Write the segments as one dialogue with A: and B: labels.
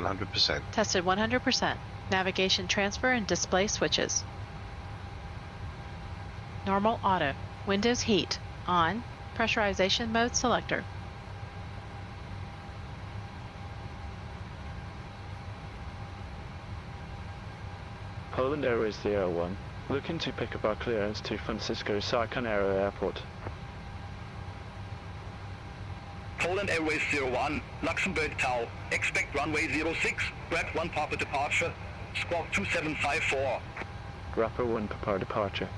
A: 100%.
B: Tested 100%. Navigation transfer and display switches. Normal auto. Windows heat. On. Pressurization mode selector.
C: Polandairways 01. Looking to pick up our clearance to Francisco Sarcanero Airport.
D: Polandairways 01, Luxembourg Tower. Expect runway 06, grab 1 proper departure, squawk 2754.
C: Rapper 1 prepare departure.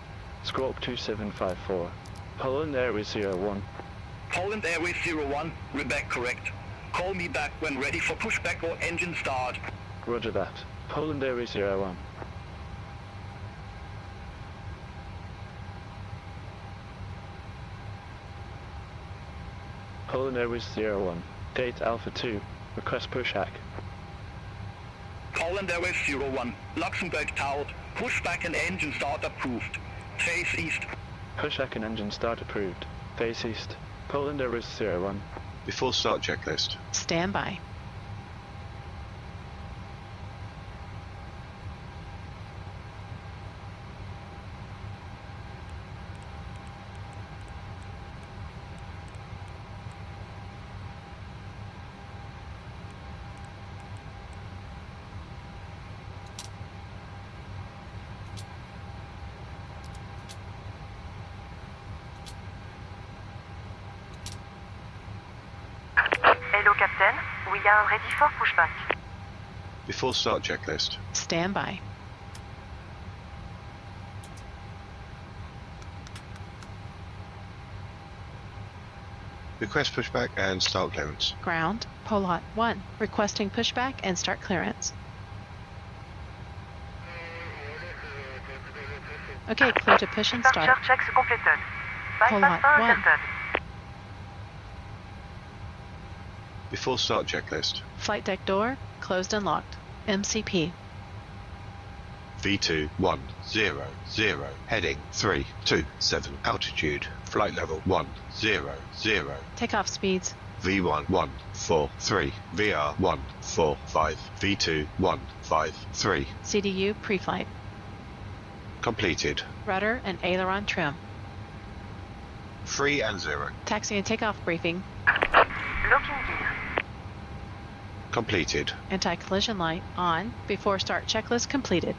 C: Squawk 2754. Polandairways 01.
D: Polandairways 01, Rebecca correct. Call me back when ready for pushback or engine start.
C: Roger that. Polandairways 01. Polandairways 01. Date Alpha 2. Request pushback.
D: Polandairways 01, Luxembourg Tower. Pushback and engine start approved. Face east.
C: Pushback and engine start approved. Face east. Polandairways 01.
A: Before start checklist.
B: Stand by.
E: Hello Captain, we are ready for pushback.
A: Before start checklist.
B: Stand by.
A: Request pushback and start clearance.
B: Ground. Polot 1. Requesting pushback and start clearance. Okay, clear to push and start.
E: Departure checks completed.
B: Polot
E: Bypass
B: 1.
E: accepted.
A: Before start checklist.
B: Flight deck door closed and locked. MCP.
A: V2100. Heading 327. Altitude. Flight level 100.
B: Takeoff speeds.
A: V1143. VR145. V2153.
B: CDU pre-flight.
A: Completed.
B: Rudder and aileron trim.
A: 3 and 0.
B: Taxi and takeoff briefing.
E: Locking gear.
A: Completed.
B: Anti-collision light on. Before start checklist completed.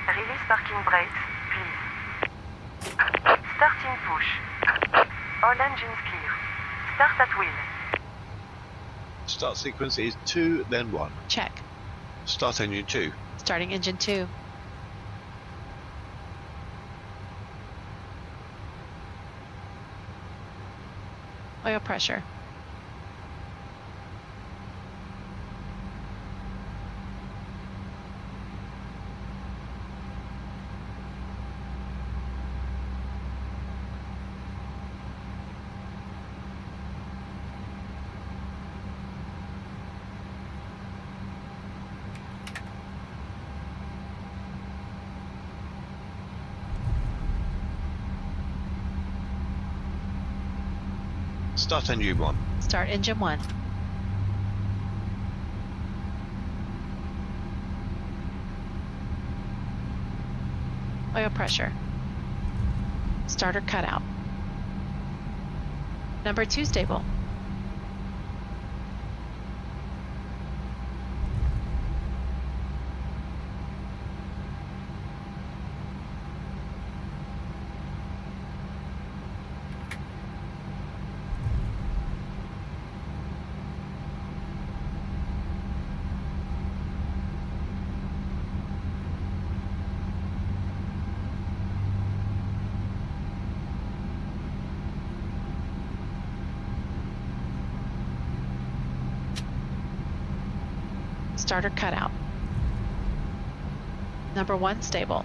E: Release parking brakes, please. Starting push. All engines clear. Start at wheel.
A: Start sequence is 2, then 1.
B: Check.
A: Start engine 2.
B: Starting engine 2. Oil pressure.
A: Start engine 1.
B: Start engine 1. Oil pressure. Starter cutout. Number 2 stable. Starter cutout. Number 1 stable.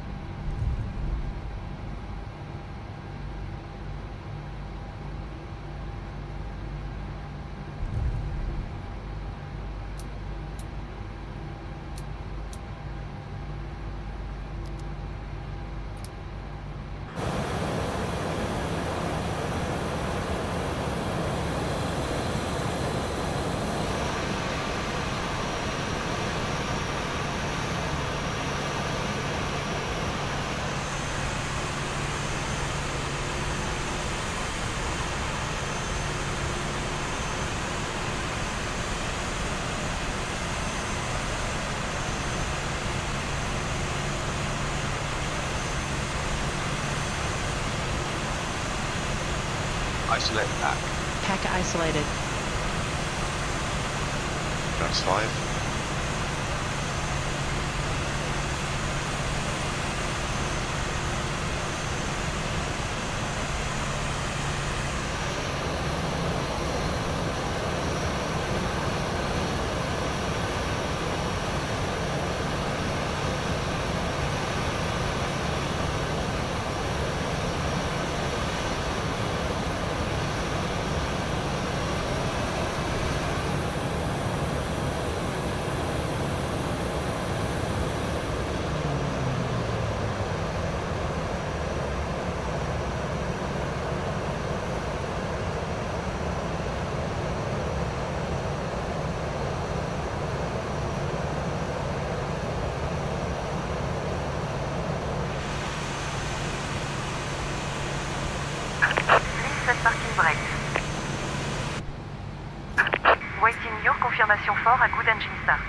A: Isolate pack.
B: Pack isolated.
A: That's 5.
E: Set parking brake. Waiting your confirmation for a good engine start.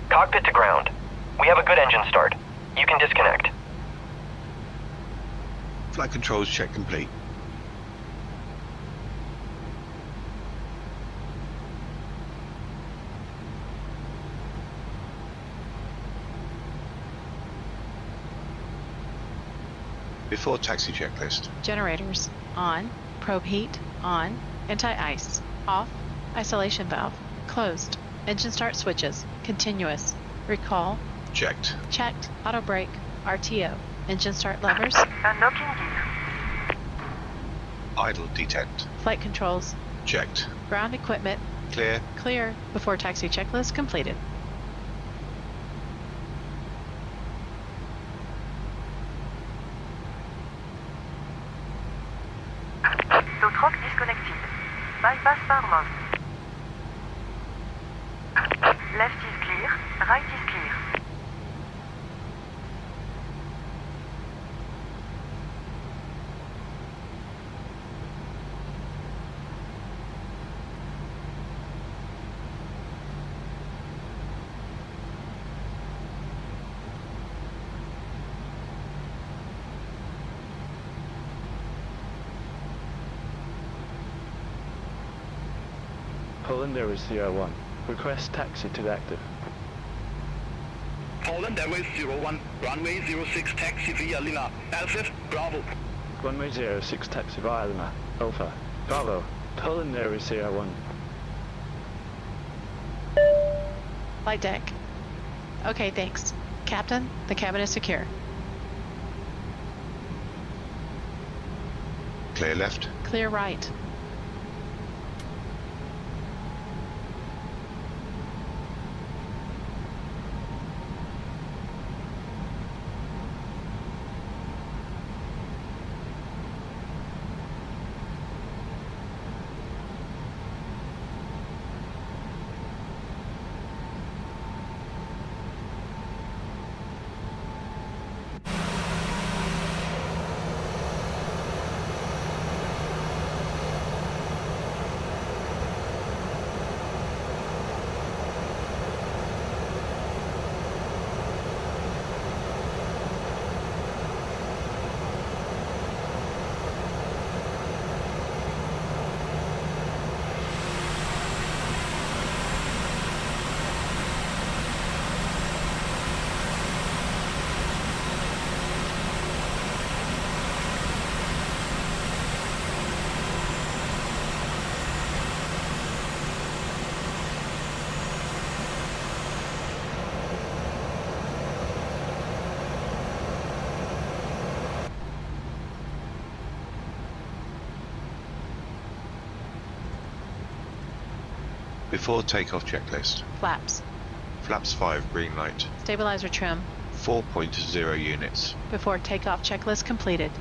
F: Cockpit to ground. We have a good engine start. You can disconnect.
A: Flight controls check complete. Before taxi checklist.
B: Generators on. Probe heat on. Anti-ice off. Isolation valve closed. Engine start switches continuous. Recall
A: Checked.
B: checked. Auto brake RTO. Engine start levers.
E: Unlocking gear.
A: Idle detect.
B: Flight controls.
A: Checked.
B: Ground equipment
A: Clear.
B: clear. Before taxi checklist completed.
E: Tow truck disconnected. Bypass power mode. Left is clear. Right is clear.
C: Polandairways 01. Request taxi to active.
D: Polandairways 01, runway 06 taxi via Lima, Alpha, Bravo.
C: Runway 06 taxi via Lima, Alpha, Bravo, Polandairways 01.
B: Flight deck. Okay, thanks. Captain, the cabin is secure.
A: Clear left.
B: Clear right.
A: Before takeoff checklist.
B: Flaps.
A: Flaps 5, green light.
B: Stabilizer trim.
A: 4.0 units.
B: Before takeoff checklist completed.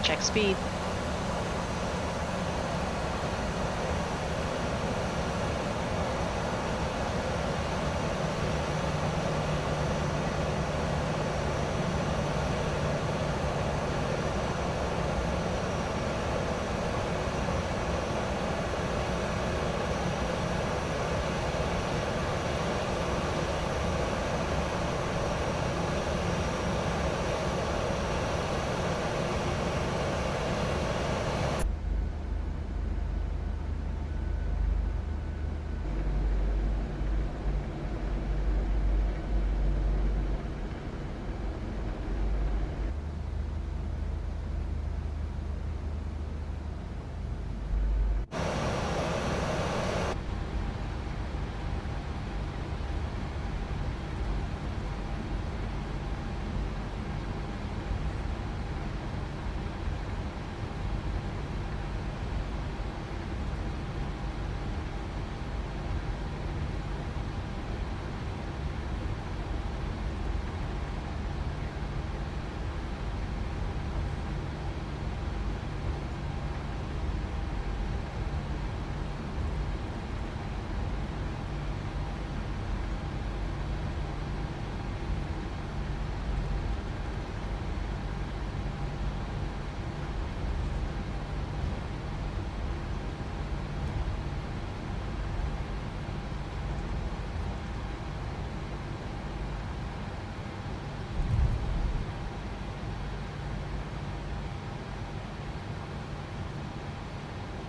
B: Check speed.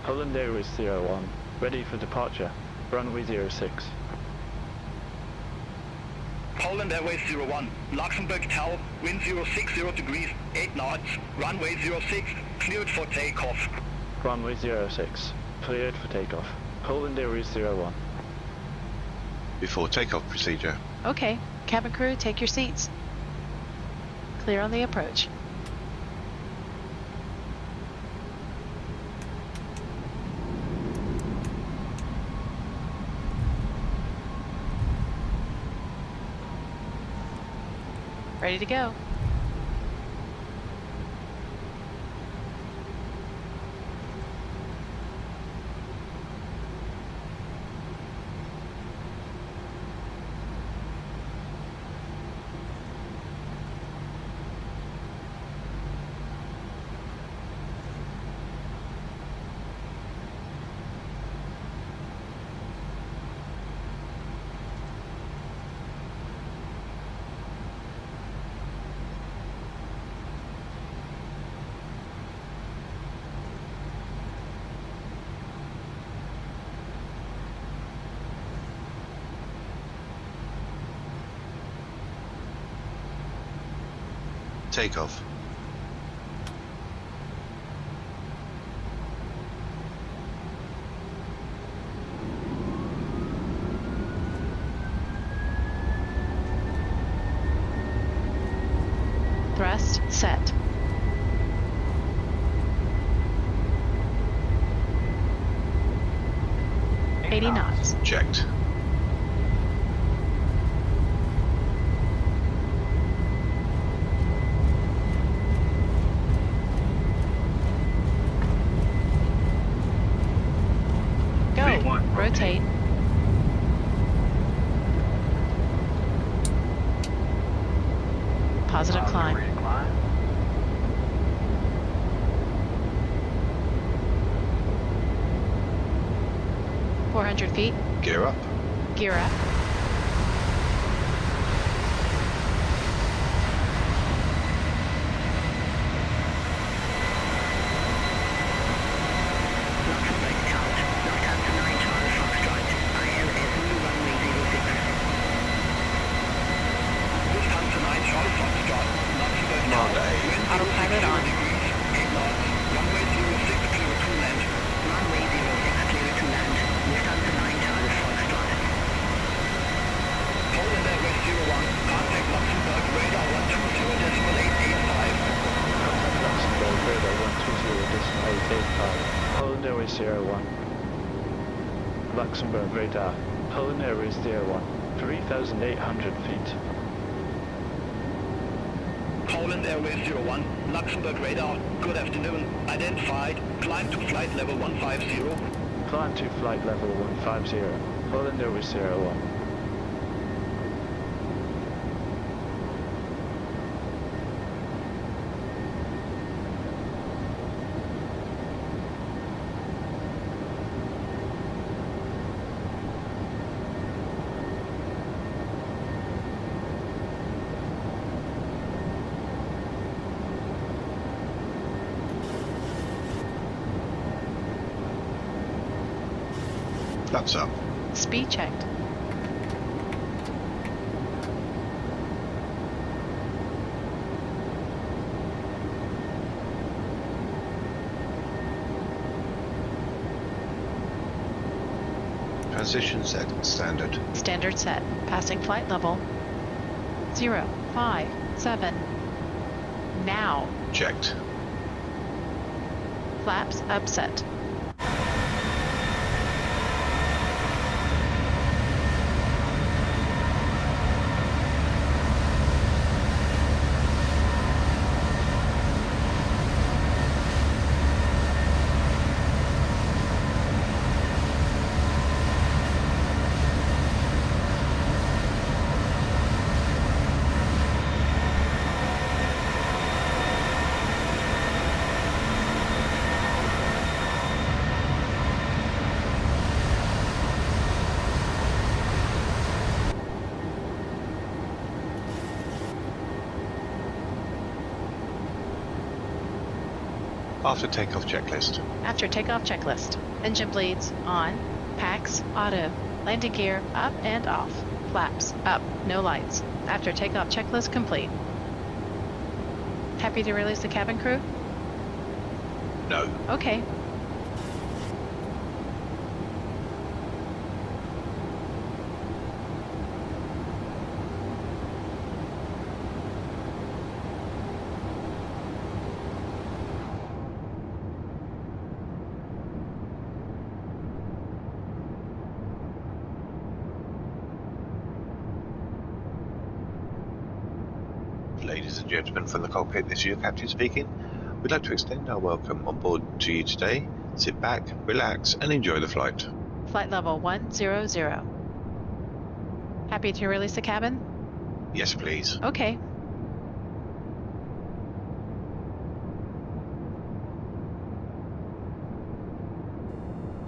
C: Polandairways 01, ready for departure. Runway 06.
D: Polandairways 01, Luxembourg Tower, wind 060 degrees, 8 knots, runway 06, cleared for takeoff.
C: Runway 06, cleared for takeoff. Polandairways 01.
A: Before takeoff procedure.
B: Okay, cabin crew, take your seats. Clear on the approach. Ready to go.
A: Takeoff.
B: Thrust set. $80 knots.
A: Checked.
B: Go. Rotate. Positive climb. 400 feet.
A: Gear up.
B: Gear up. Autopilot on.
D: Polandairways 01, contact Luxembourg, radar 120.885.
C: Luxembourg radar 120.885. Polandairways 01. Luxembourg radar. Polandairways 01. 3,800 feet.
D: Polandairways 01, Luxembourg radar, good afternoon. Identified, climb to flight level 150.
C: Climb to flight level 150. Polandairways 01.
A: Flaps up.
B: Speed checked.
A: Transition set. Standard.
B: Standard set. Passing flight level 057. Now.
A: Checked.
B: Flaps upset.
A: After takeoff checklist.
B: After takeoff checklist. Engine bleeds on. Packs auto. Landing gear up and off. Flaps up. No lights. After takeoff checklist complete. Happy to release the cabin crew?
A: No.
B: Okay.
A: Ladies and gentlemen from the cockpit, this is your captain speaking. We'd like to extend our welcome on board to you today. Sit back, relax, and enjoy the flight.
B: Flight level 100. Happy to release the cabin?
A: Yes, please.
B: Okay.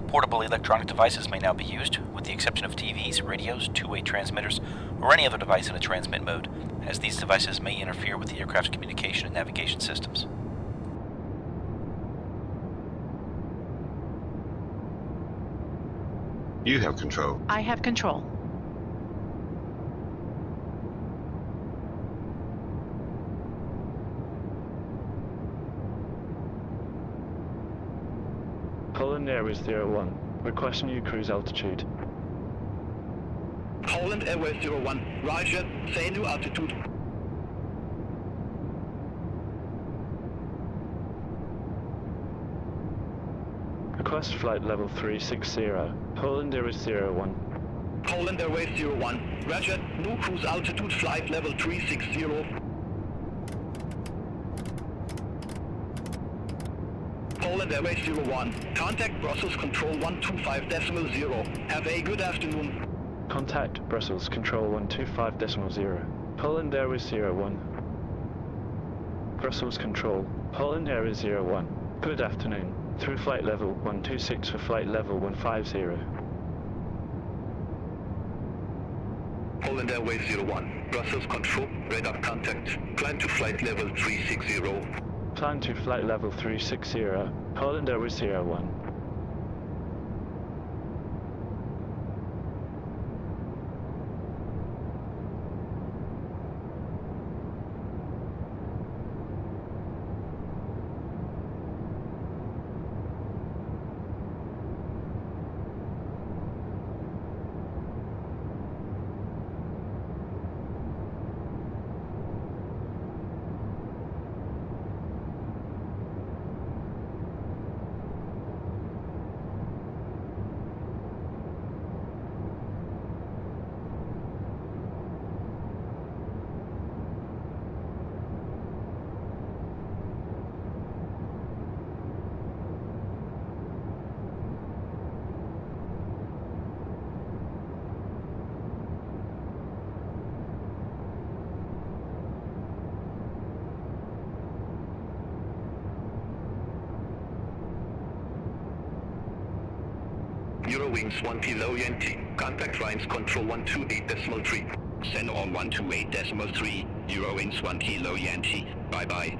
G: Portable electronic devices may now be used, with the exception of TVs, radios, two-way transmitters, or any other device in a transmit mode, as these devices may interfere with the aircraft's communication and navigation systems.
A: You have control.
B: I have control.
C: Poland Airways 01, requesting new cruise altitude.
D: Poland Airways 01, Roger, say new altitude.
C: Request flight level 360, Poland Airways 01.
D: Poland Airways 01, Roger, new cruise altitude flight level 360. Poland Airways 01, contact Brussels Control 125.0. Have a good afternoon.
C: Contact Brussels Control 125.0. Poland Airways 01. Brussels Control, Poland Airways 01. Good afternoon. Through flight level 126 for flight level 150.
D: Poland Airways 01, Brussels Control, radar contact. Climb to flight level 360.
C: Climb to flight level 360, Poland Airways 01.
D: Eurowings 1 kilo Yankee, contact Rhines Control 128.3. Send on 128.3, Eurowings 1 kilo Yankee, bye bye.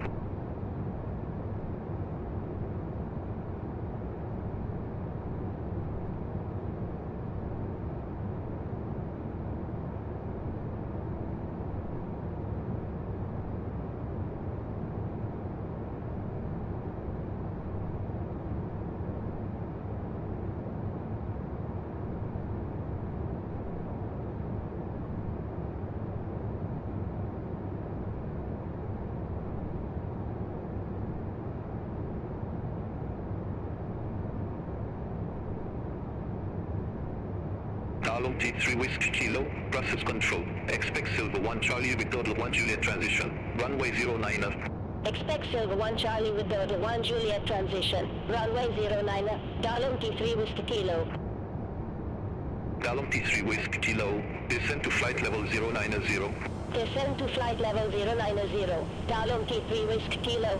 D: Darlong T3 Whiskey Kilo, Brussels Control. Expect Silver 1 Charlie with total 1 Juliet transition. Runway 09er.
H: Expect Silver 1 Charlie with total 1 Juliet transition. Runway 09er. Darlong T3 Whiskey Kilo.
D: Darlong T3 Whiskey Kilo. Descend to flight level 090.
H: Descend to flight level 090. Darlong T3 Whiskey Kilo.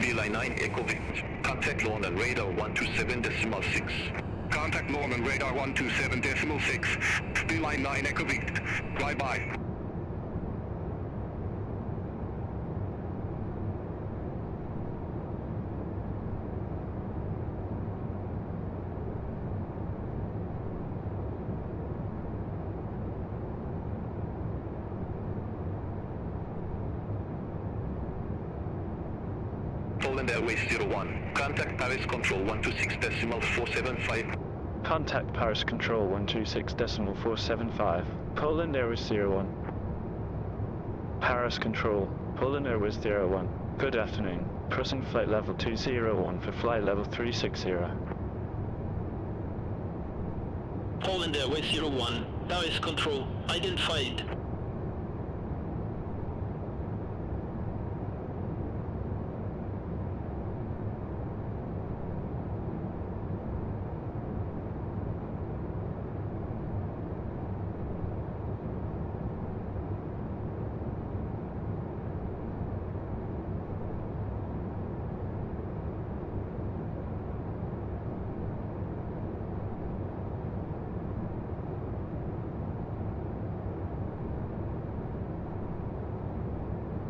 D: Beeline 9 Echo Vict. Contact London Radar 127.6. Contact London Radar 127.6. Beeline 9 Echo Vict. Bye bye. Poland Airways 01. Contact Paris Control 126.475.
C: Contact Paris Control 126.475. Poland Airways 01. Paris Control, Poland Airways 01. Good afternoon. Pressing flight level 201 for flight level 360.
I: Poland Airways 01. Paris Control, identified.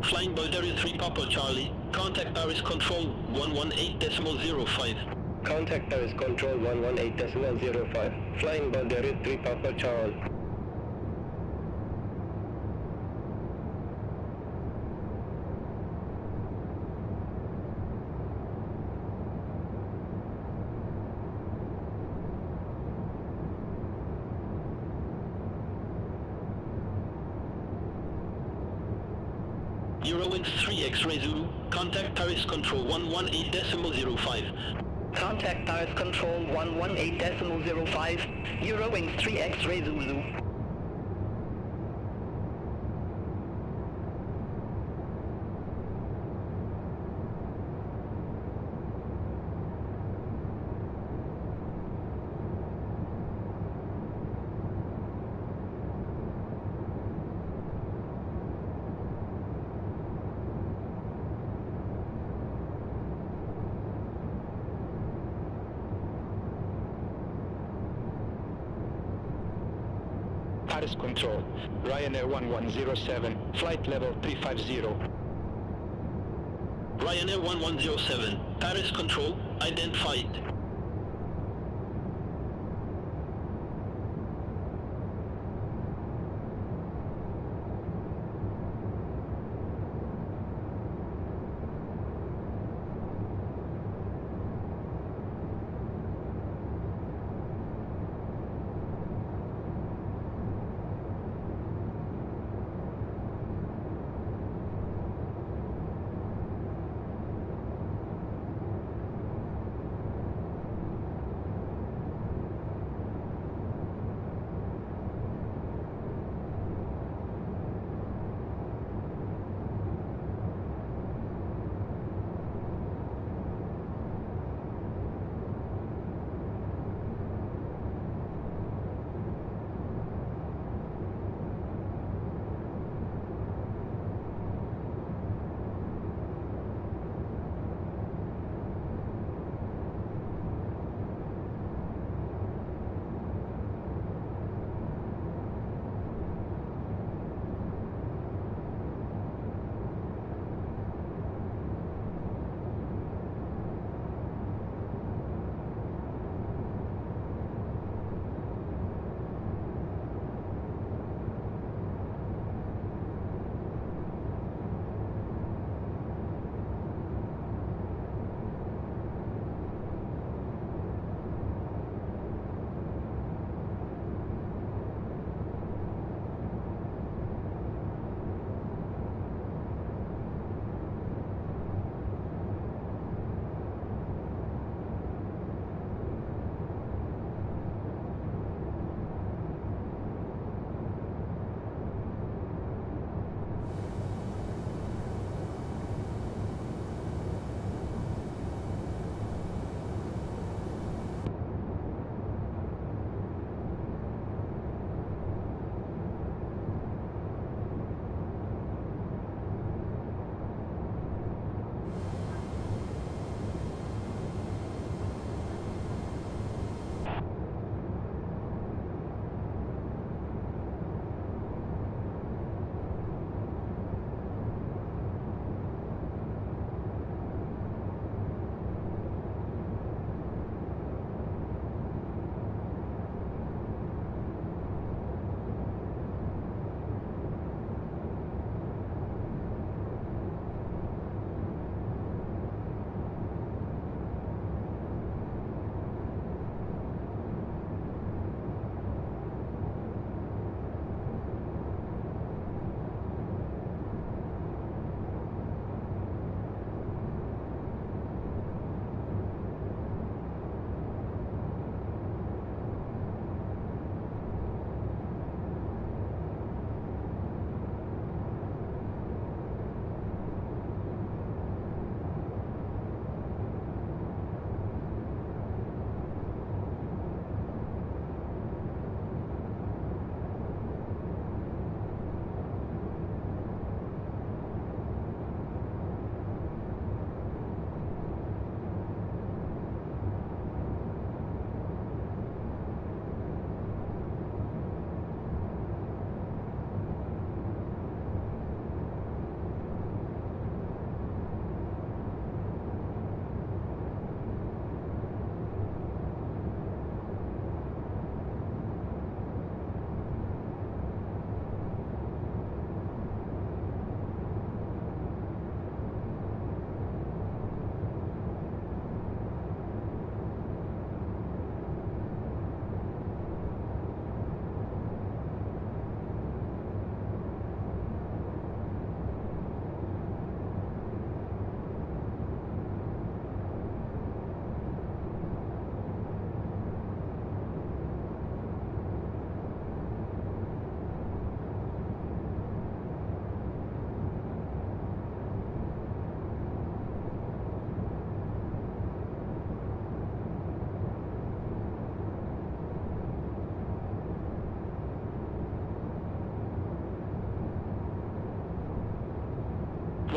I: Flying Bulgaria 3 Papa Charlie, contact Paris Control 118.05.
J: Contact Paris Control 118.05. Flying Bulgaria 3 Papa Charlie.
I: Eurowings 3X Zulu, contact Paris Control 118.05.
E: Contact Paris Control 118.05, Eurowings 3X Zulu.
J: Paris Control, Ryanair 1107, flight level 350.
I: Ryanair 1107, Paris Control, identified.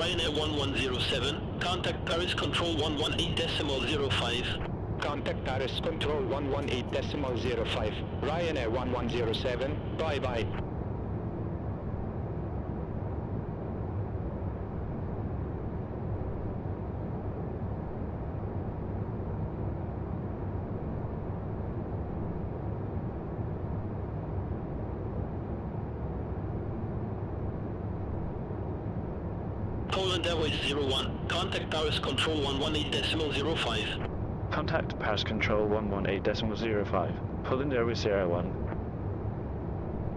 I: Ryanair 1107, contact Paris Control 118.05.
J: Contact Paris Control 118.05. Ryanair 1107, bye-bye.
I: Polandairways 01, contact Paris Control 118.05.
C: Contact Paris Control 118.05. Polandairways 01.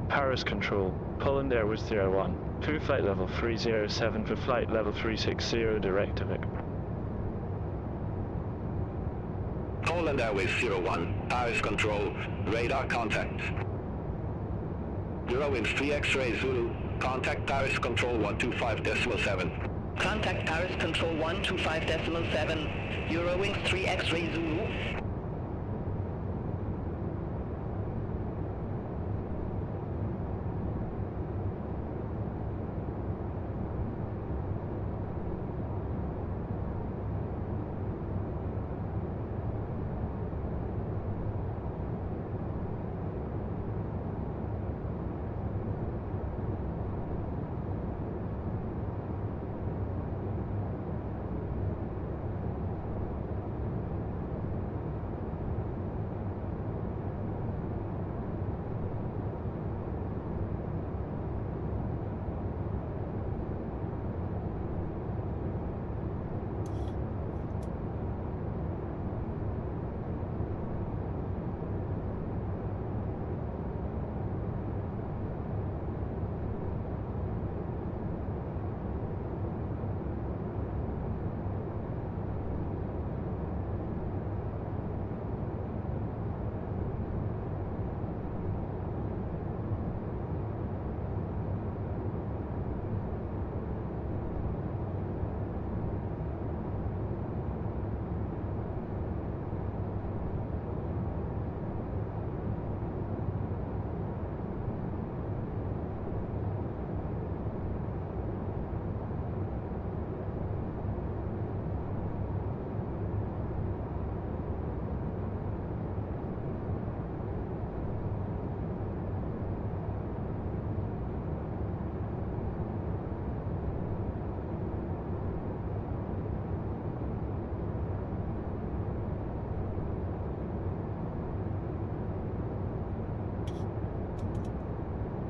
C: Paris Control, Polandairways 01. Clear flight level 307 for flight level 360 direct to Vic.
D: Polandairways 01, Paris Control, radar contact. Eurowings 3 X-ray Zulu, contact Paris Control 125.7.
E: Contact Paris Control 125.7. Eurowings 3 X-ray Zulu.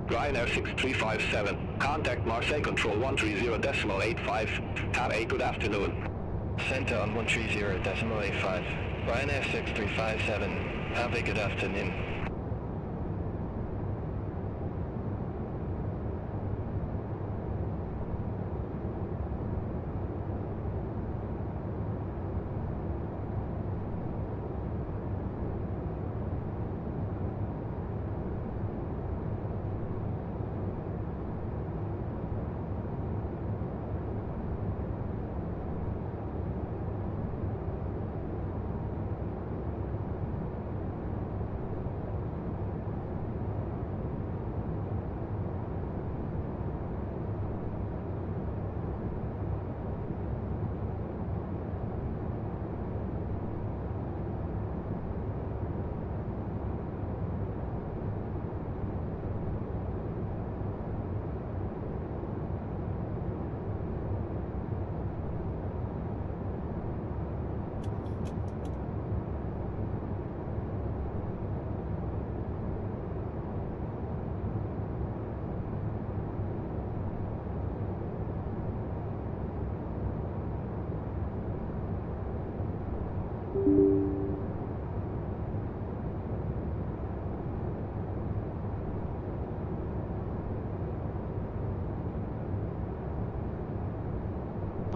D: Ryanair 6357, contact Marseille Control 130.85. Have a good afternoon.
J: Center on 130.85. Ryanair 6357, have a good afternoon.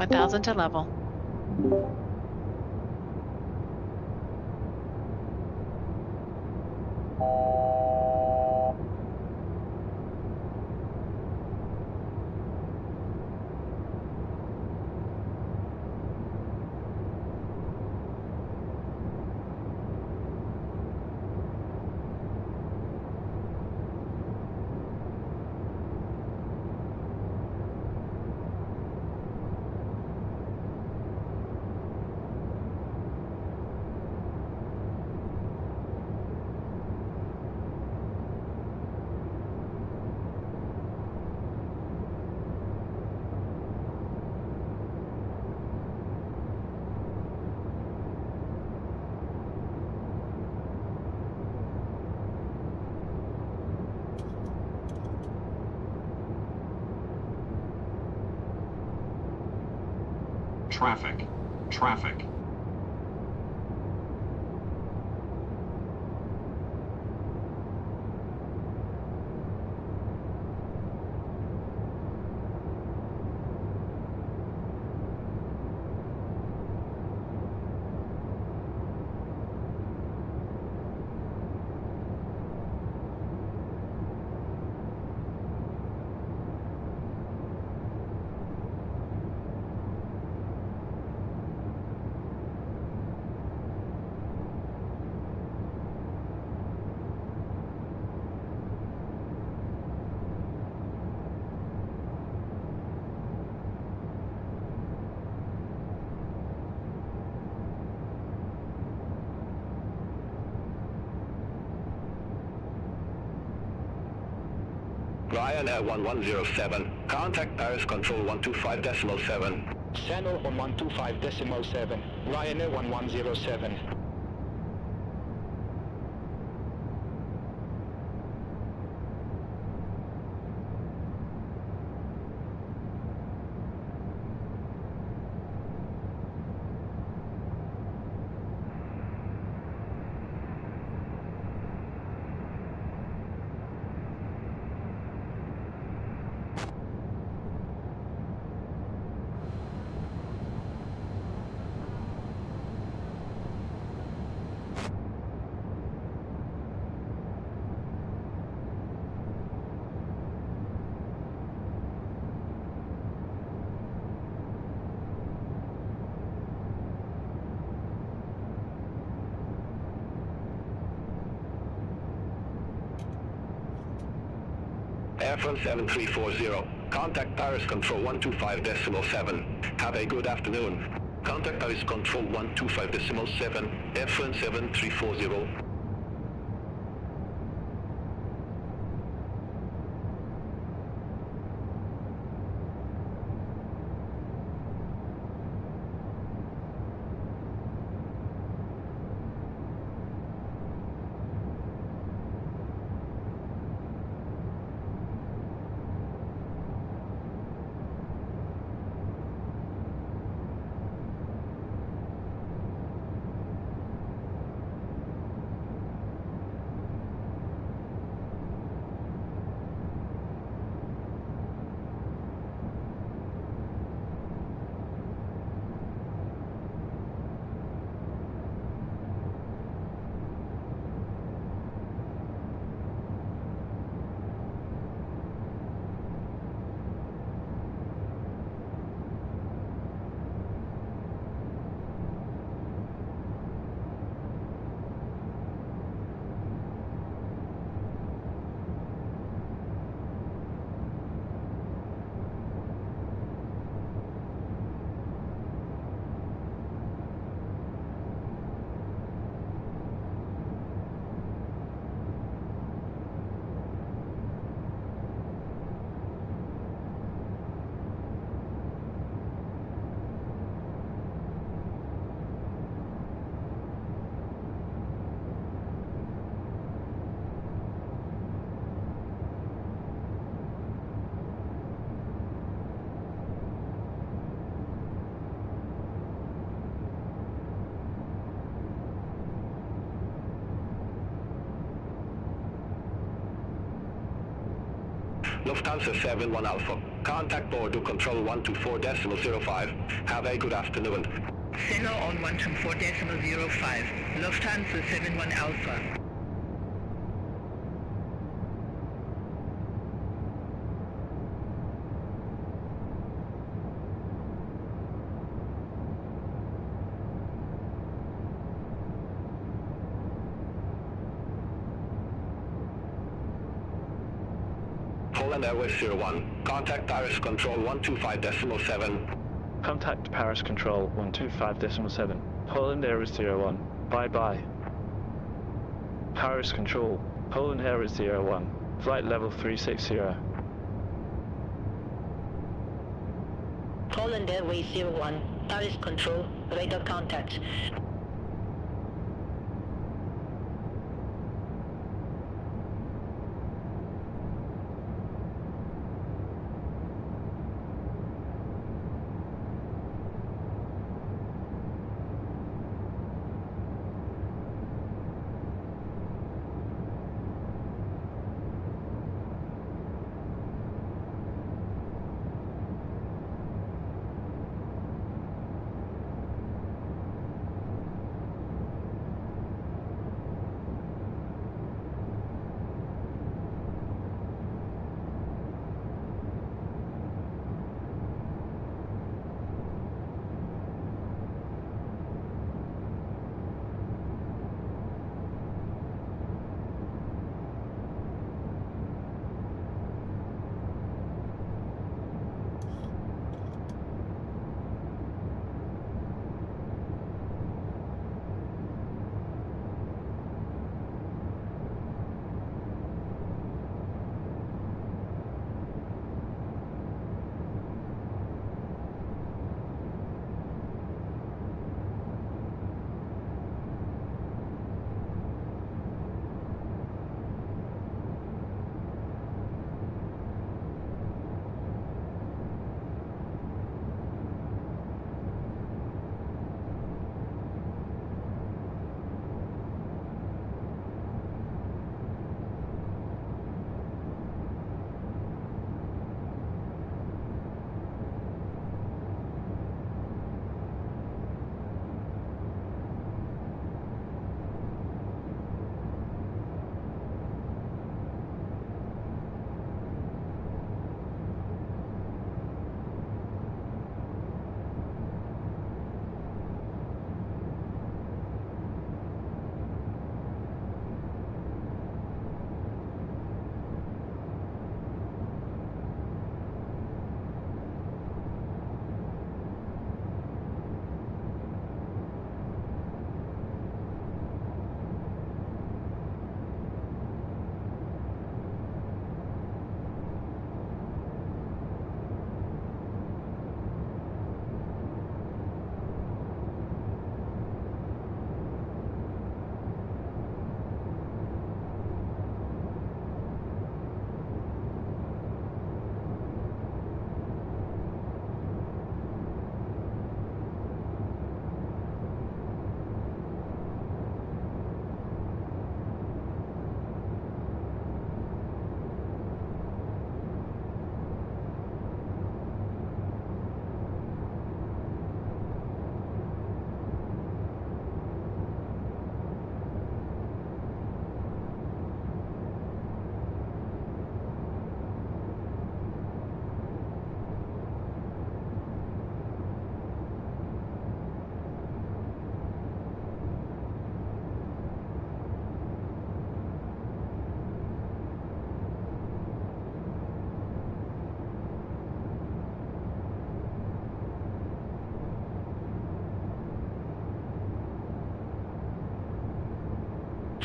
B: $1,000 to level.
K: Traffic. Traffic.
D: Ryanair 1107, contact Paris Control 125.7.
J: Channel on 125.7, Ryanair 1107.
D: Air France 7340, contact Paris Control 125.7. Have a good afternoon. Contact Paris Control 125.7, Air France 7340. Lufthansa 71 Alpha. Contact Bordeaux Control 124.05. Have a good afternoon.
L: Center on 124.05. Lufthansa 71 Alpha.
D: Polandairways 01. Contact Paris Control 125.7.
C: Contact Paris Control 125.7. Polandairways 01. Bye-bye. Paris Control. Polandairways 01. Flight level 360.
H: Polandairways 01. Paris Control. Radar contact.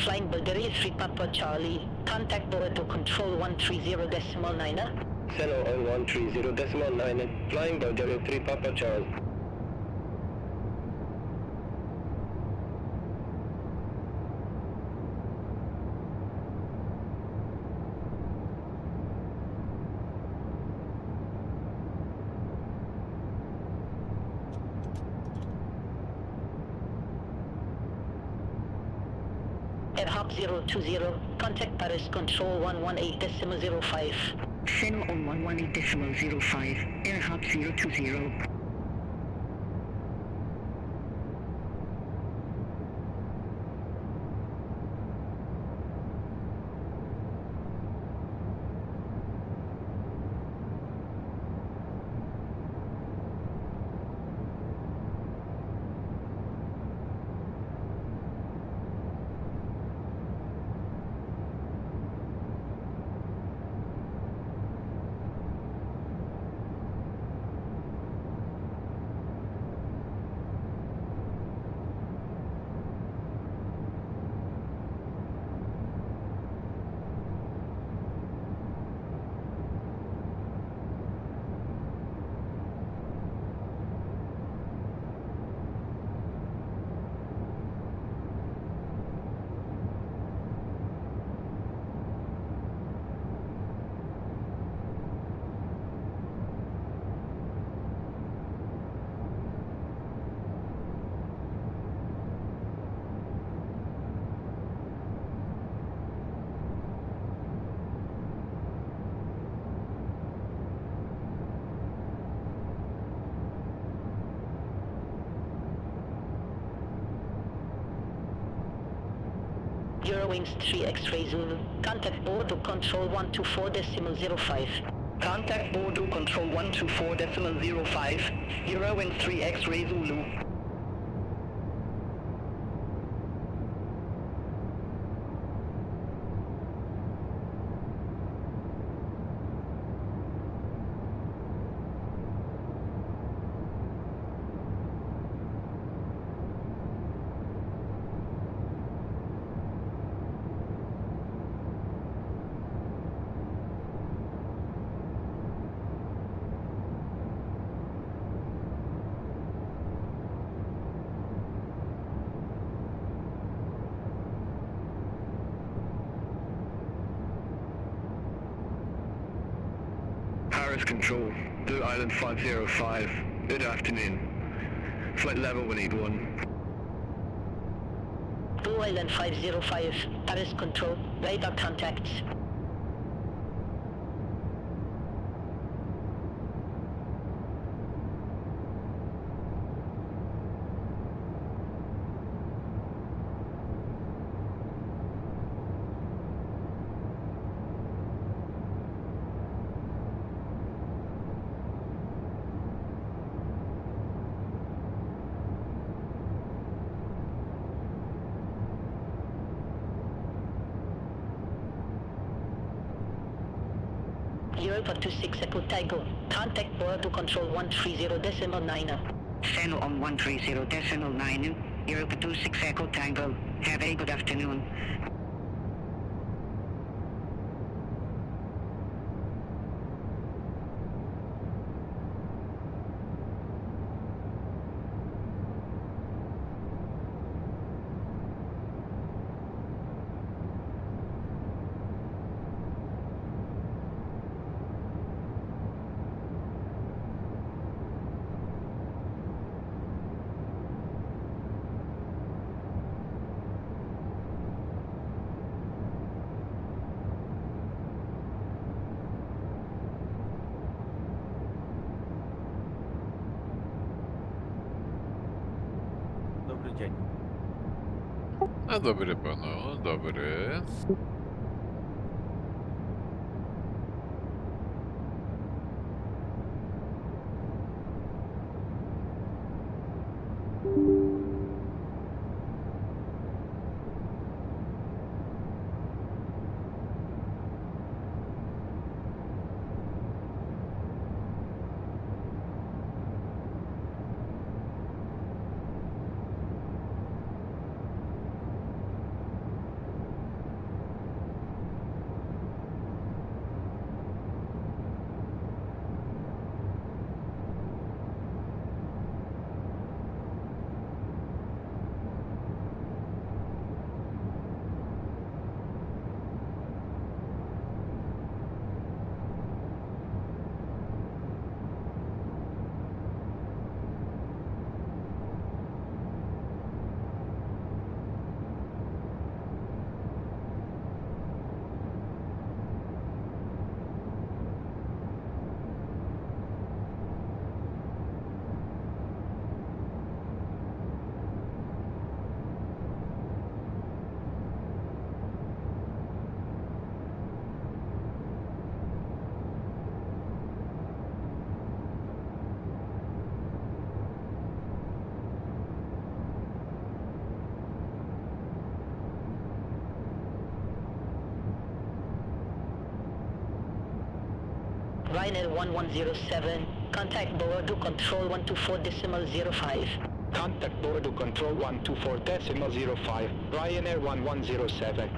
H: Flying Bulgaria 3 Papa Charlie. Contact Porto Control 130.9.
J: Ceno on 130.9. Flying Bulgaria 3 Papa Charlie.
H: Hop 020, contact Paris Control 118.05.
L: Ceno on 118.05, Air Hop 020.
H: Eurowings 3 X-ray Zulu. Contact Bordeaux Control 124.05.
L: Contact Bordeaux Control 124.05. Eurowings 3 X-ray Zulu.
J: Paris Control, Blue Island 505. Good afternoon. Flight level 181.
H: Blue Island 505, Paris Control, radar contacts. Europa 26 Echo Tango. Contact Bordeaux Control 130.9.
L: Ceno on 130.9. Europa 26 Echo Tango. Have a good afternoon.
M: dzień.
N: A dobry panu, dobry.
H: Ryanair 1107. Contact Bordeaux Control 124.05.
J: Contact Bordeaux Control 124.05. Ryanair 1107.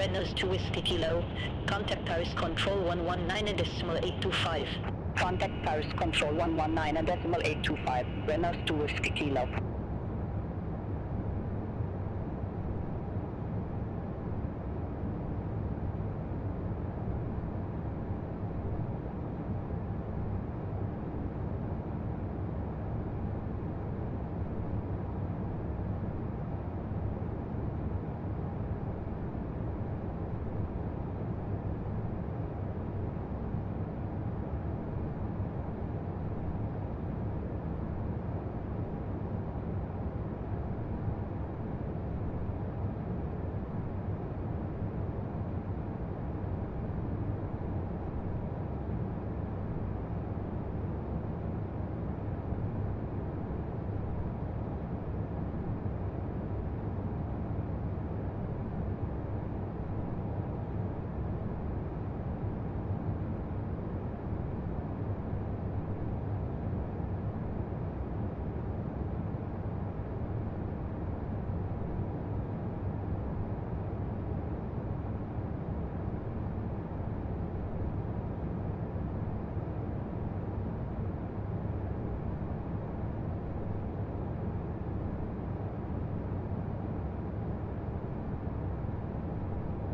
H: Reynolds 2 Whiskey Kilo. Contact Paris Control 119.825.
L: Contact Paris Control 119.825. Reynolds 2 Whiskey Kilo.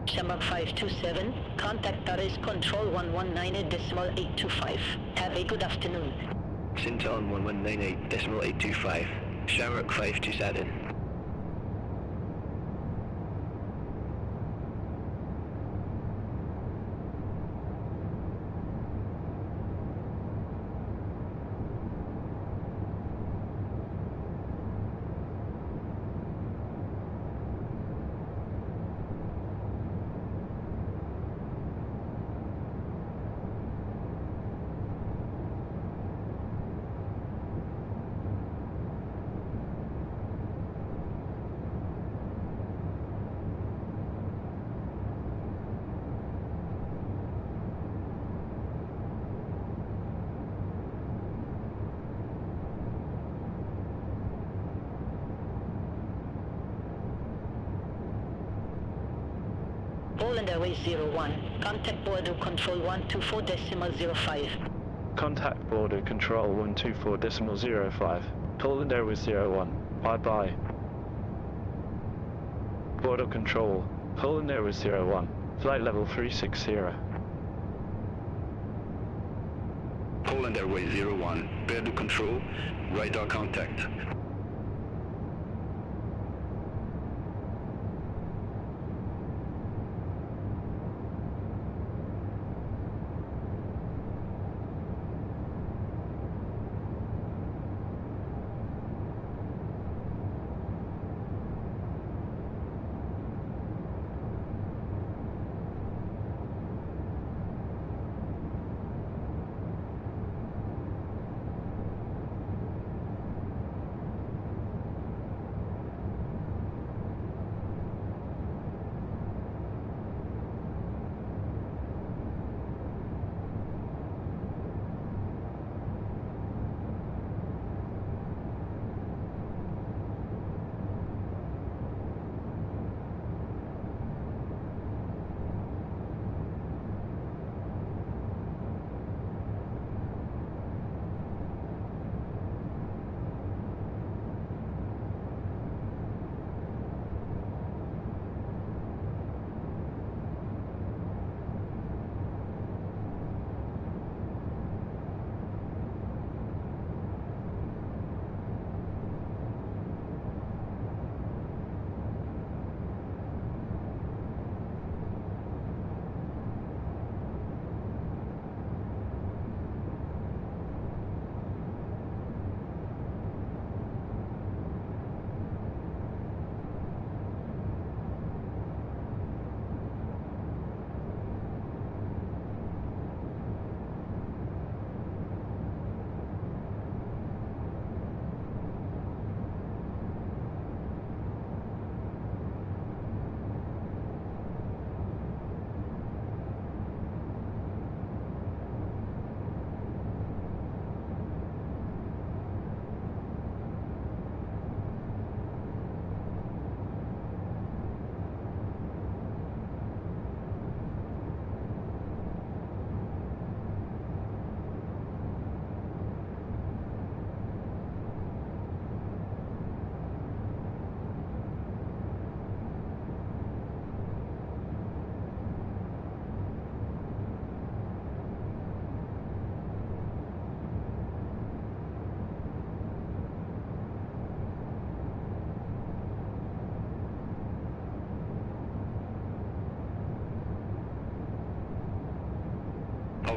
H: Lexembourg 527. Contact Paris Control 1198.825. Have a good afternoon.
J: Sinton 1198.825. Shamrock 527.
H: Polandairways 01. Contact Bordeaux Control 124.05.
C: Contact Border Control 124.05. Polandairways 01. Bye-bye. Border Control. Polandairways 01. Flight level 360.
D: Polandairways 01. Border Control. Radar contact.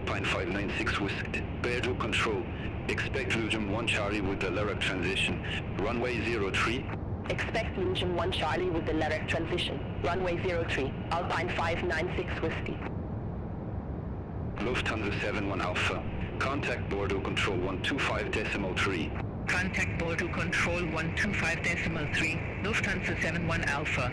D: Alpine 596 Whiskey, Bordeaux Control. Expect Belgium 1 Charlie with the LIVERY transition. Runway 03.
H: Expect Belgium 1 Charlie with the LIVERY transition. Runway 03, Alpine 596 Whiskey.
D: Lufthansa 71 Alpha. Contact Bordeaux Control 125.3.
L: Contact Bordeaux Control 125.3, Lufthansa 71 Alpha.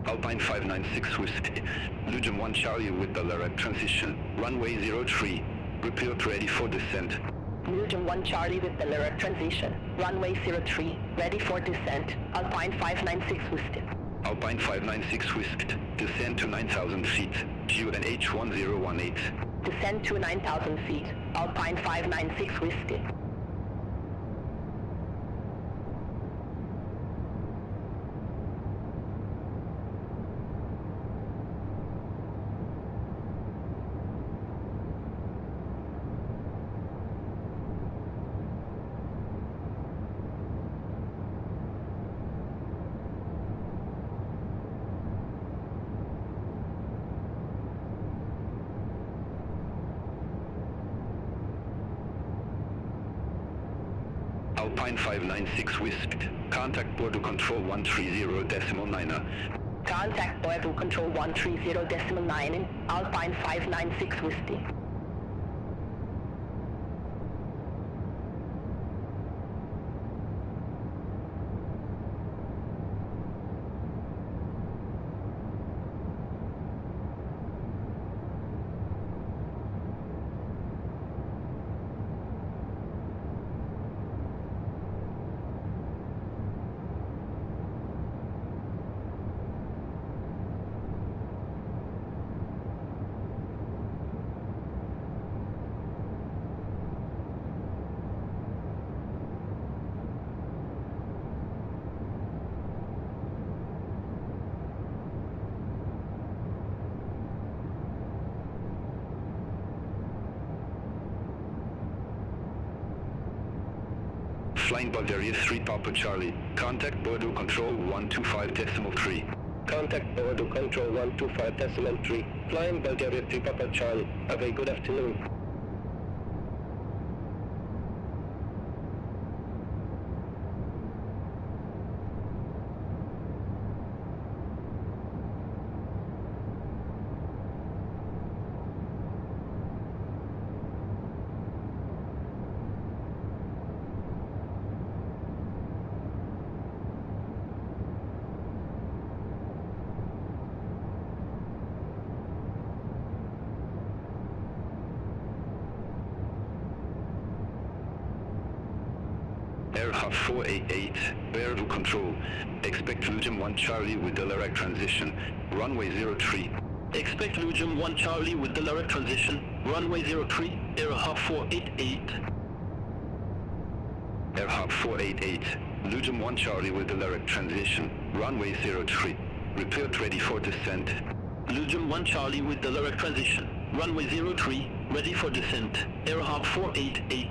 D: Alpine 596 Whiskey, Belgium 1 Charlie with the LIVERY transition. Runway 03. Report ready for descent.
H: Belgium 1 Charlie with the LIVERY transition. Runway 03, ready for descent. Alpine 596 Whiskey.
D: Alpine 596 Whiskey, descend to 9,000 feet. QNH 1018.
H: Descend to 9,000 feet. Alpine 596 Whiskey.
D: Alpine 596 Whiskey. Contact Bordeaux Control 130.9.
H: Contact Bordeaux Control 130.9, Alpine 596 Whiskey.
D: Flying Bulgaria 3 Papa Charlie. Contact Bordeaux Control 125.3.
J: Contact Bordeaux Control 125.3. Flying Bulgaria 3 Papa Charlie. Have a good afternoon.
D: Aircraft 488, Bordeaux Control. Expect Belgium 1 Charlie with the LIVERY transition. Runway 03.
I: Expect Belgium 1 Charlie with the LIVERY transition. Runway 03, Aircraft 488.
D: Aircraft 488, Belgium 1 Charlie with the LIVERY transition. Runway 03. Report ready for descent.
I: Belgium 1 Charlie with the LIVERY transition. Runway 03, ready for descent. Aircraft 488.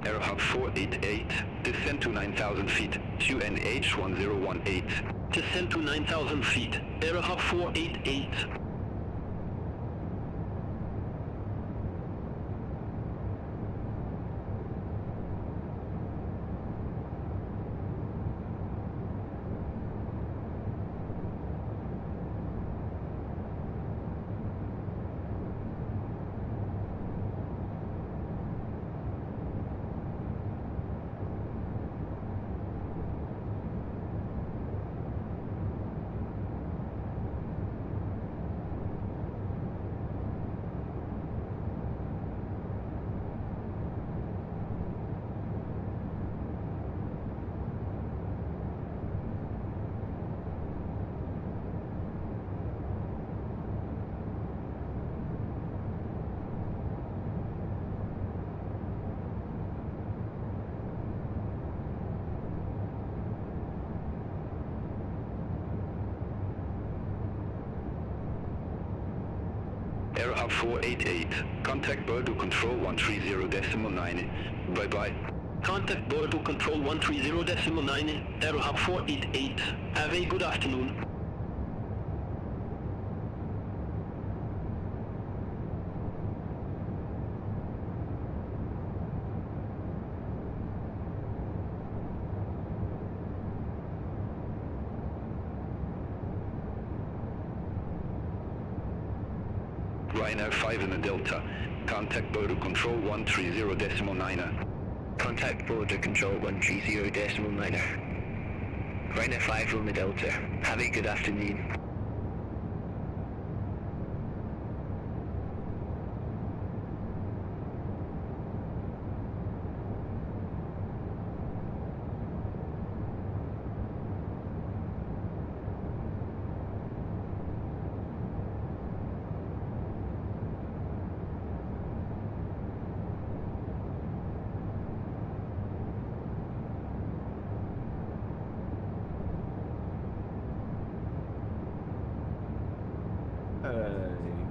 D: Aircraft 488, descend to 9,000 feet. QNH 1018.
I: Descend to 9,000 feet. Aircraft 488.
D: Aircraft 488, contact Bordeaux Control 130.9. Bye-bye.
I: Contact Bordeaux Control 130.9, Aircraft 488. Have a good afternoon.
D: Ryanair 5 in the Delta. Contact border control 130.9.
J: Contact border control 130.9. Ryanair 5 on the Delta. Have a good afternoon.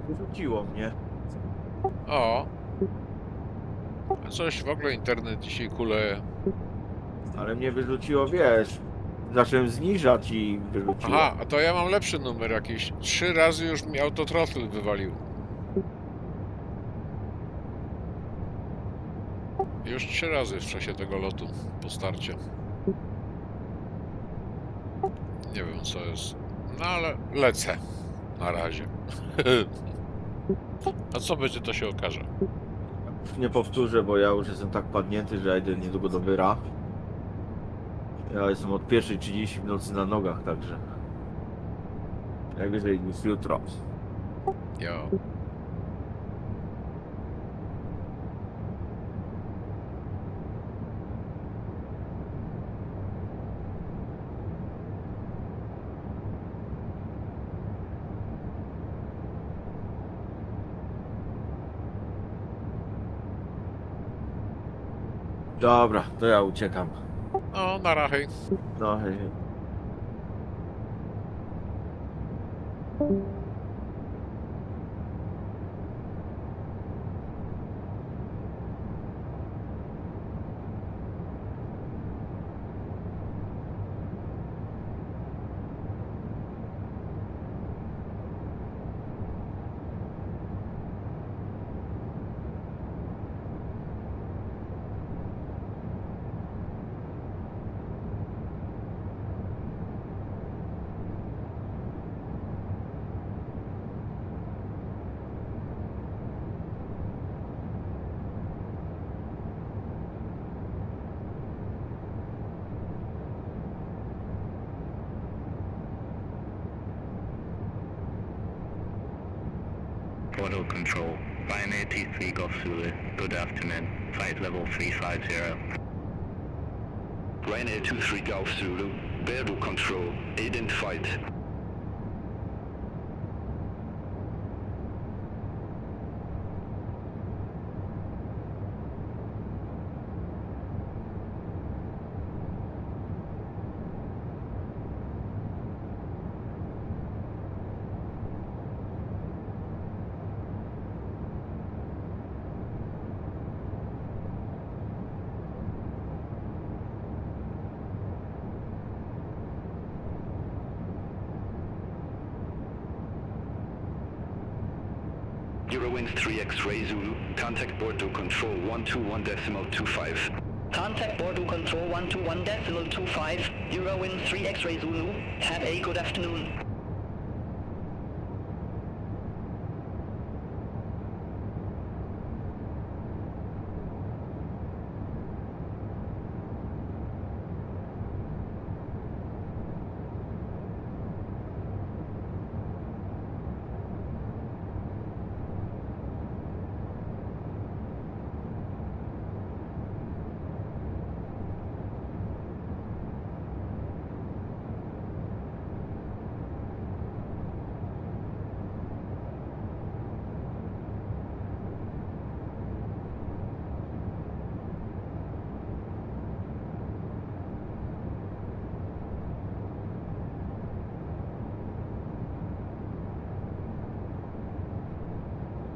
M: Wyrzuciło mnie.
N: O! A coś w ogóle internet dzisiaj kuleje.
M: Ale mnie wyrzuciło, wiesz. Zacząłem zniżać i wyrzuciło.
N: Aha, a to ja mam lepszy numer jakiś. 3 razy już mi autothrottle wywalił. Już 3 razy w czasie tego lotu po starcie. Nie wiem co jest. No ale lecę. Na razie. A co będzie, to się okaże.
M: Nie powtórzę, bo ja już jestem tak padnięty, że ja idę niedługo do wyra. Ja jestem od 1:30 w nocy na nogach, także najwyżej już jutro.
N: Jo.
M: Dobra, to ja uciekam.
N: No, na rachej.
M: No hej, hej.
J: Porto control. BeyondATC Golf Zulu. Good afternoon. Flight level 350.
D: Ryanair 23 Golf Zulu. Border control. Identified. Eurowings 3 X-ray Zulu, contact Porto control 121.25.
I: Contact Bordo control 121.25, Eurowings 3 X-ray Zulu. Have a good afternoon.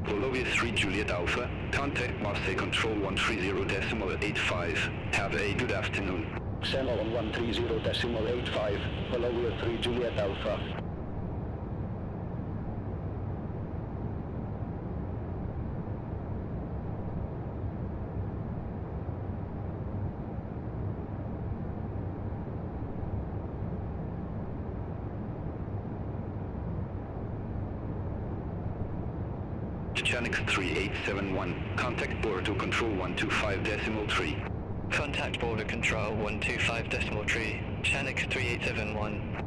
D: Bolivia 3 Juliet Alpha, contact Marseille control 130.85. Have a good afternoon.
J: Channel on 130.85. Bolivia 3 Juliet Alpha.
D: Chanix 3871. Contact Porto Control 125.3.
J: Contact Border Control 125.3, Chanix 3871.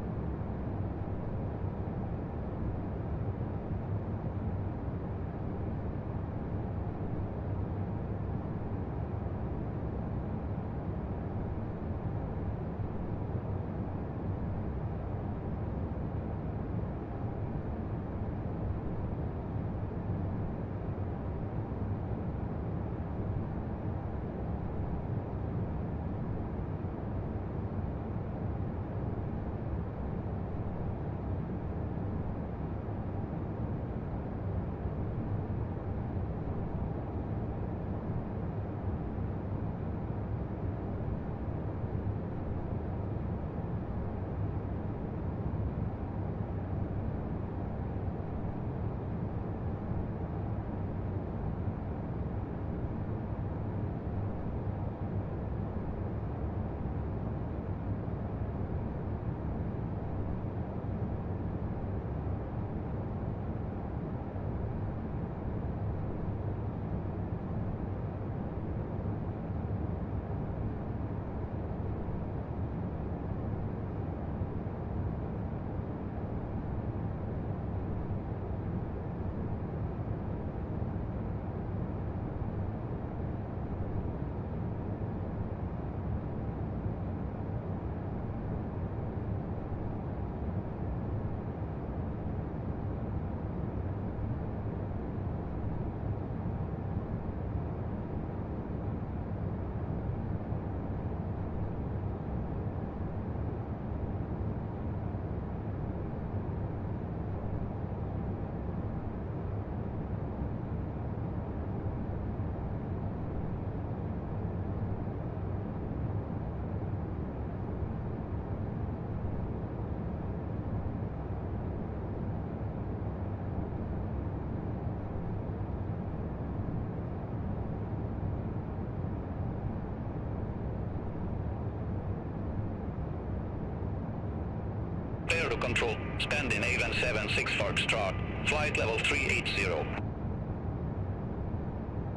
D: Porto Control, Scandinavian 76 Foxtrot, flight level 380.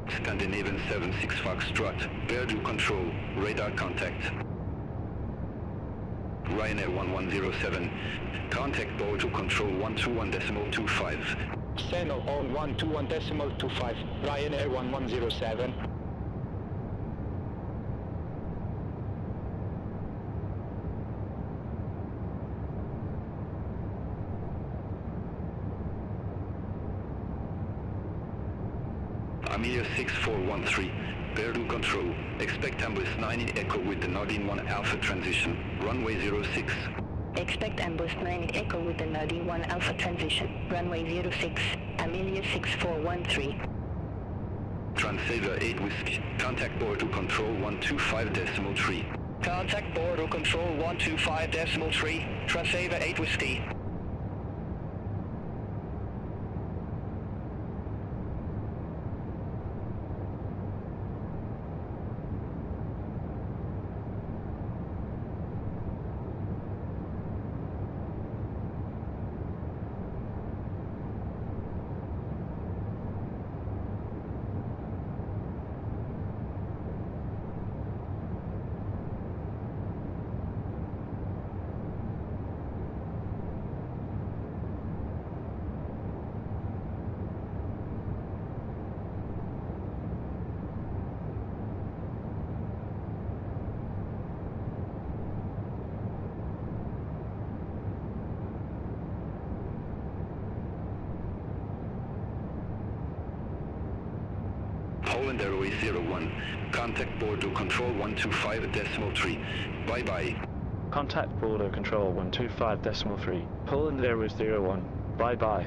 D: Scandinavian 76 Foxtrot, Porto Control, radar contact. Ryanair 1107, contact Porto Control 121.25.
O: Channel on 121.25, Ryanair 1107.
D: Amelia 6413, Porto Control, expect ambush 9 Echo with the Nordin 1 Alpha transition, runway 06.
H: Expect ambush 9 Echo with the Nordin 1 Alpha transition, runway 06, Amelia 6413.
D: Transaver 8 Whiskey, contact Porto Control 125.3.
I: Contact Porto Control 125.3, Transaver 8 Whiskey.
D: Polandairways 01, contact Porto Control 125.3. Bye-bye.
C: Contact Border Control 125.3, Polandairways 01, bye-bye.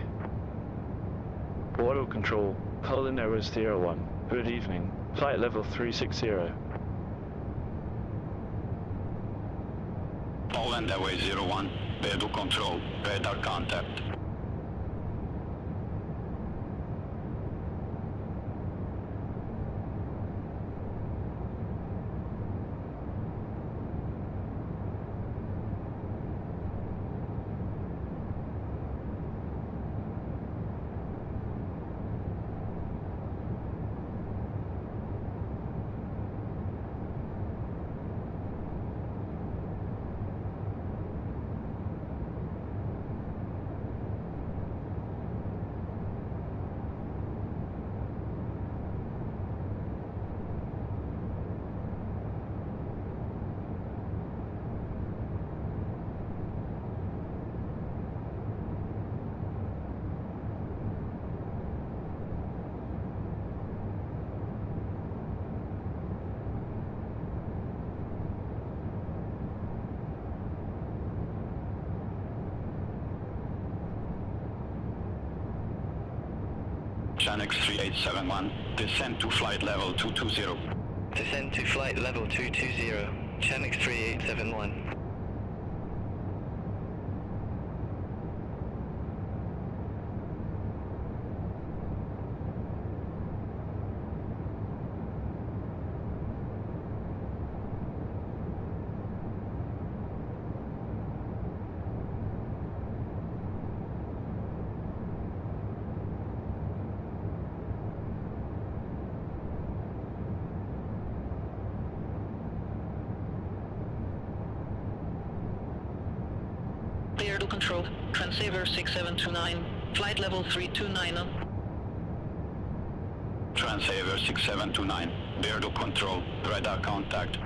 C: Border Control, Polandairways 01, good evening, flight level 360.
D: Polandairways 01, Porto Control, radar contact. Channel 3871, descend to flight level 220.
J: Descend to flight level 220, Channel 3871.
I: Clear to control. Transceiver 6729. Flight level 329.
D: Transceiver 6729. Bear to control. Radar contact.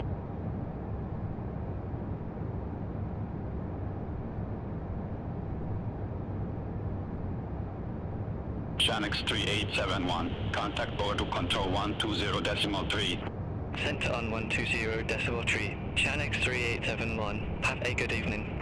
D: Channel 3871. Contact board to control 120.3.
J: Center on 120.3. Channel 3871. Have a good evening.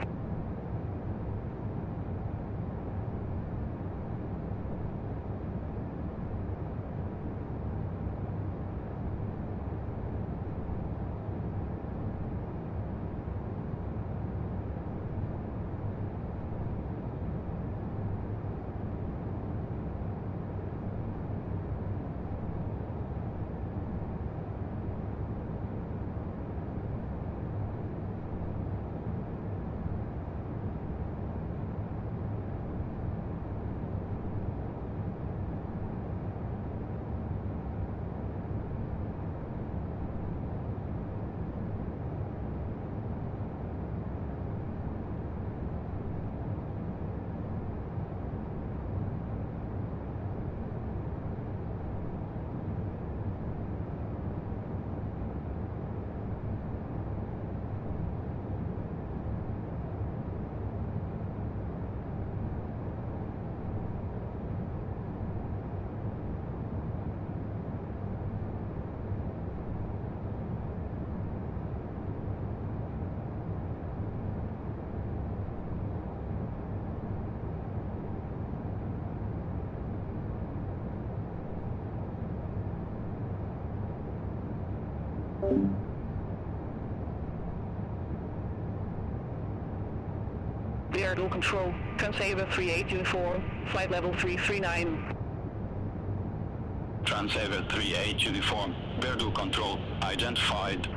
I: Clear to control. Transceiver 38 uniform. Flight level 339.
D: Transceiver 38 uniform. Bear to control. Identified.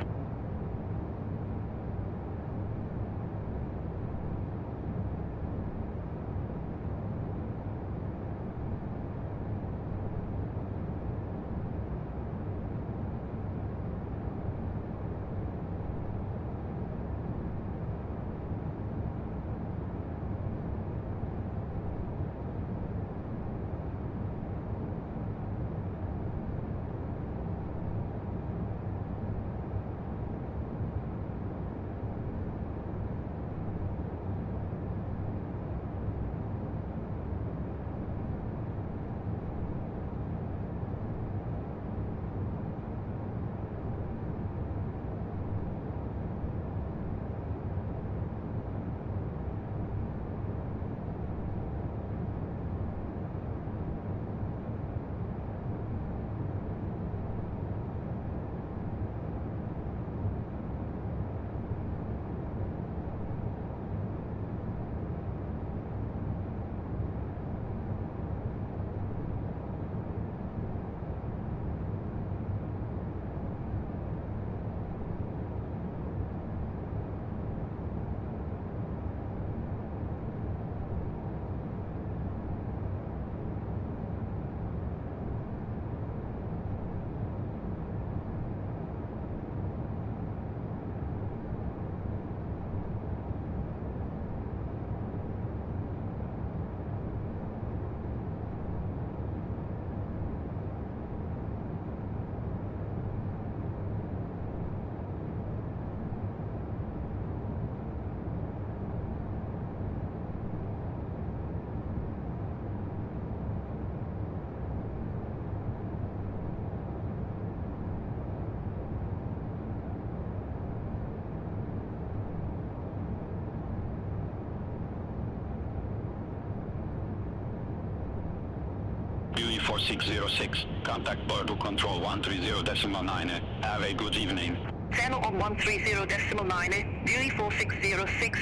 D: 4606. Contact Porto Control 130.9. Have a good evening.
E: Channel on 130.9, Dewey 4606.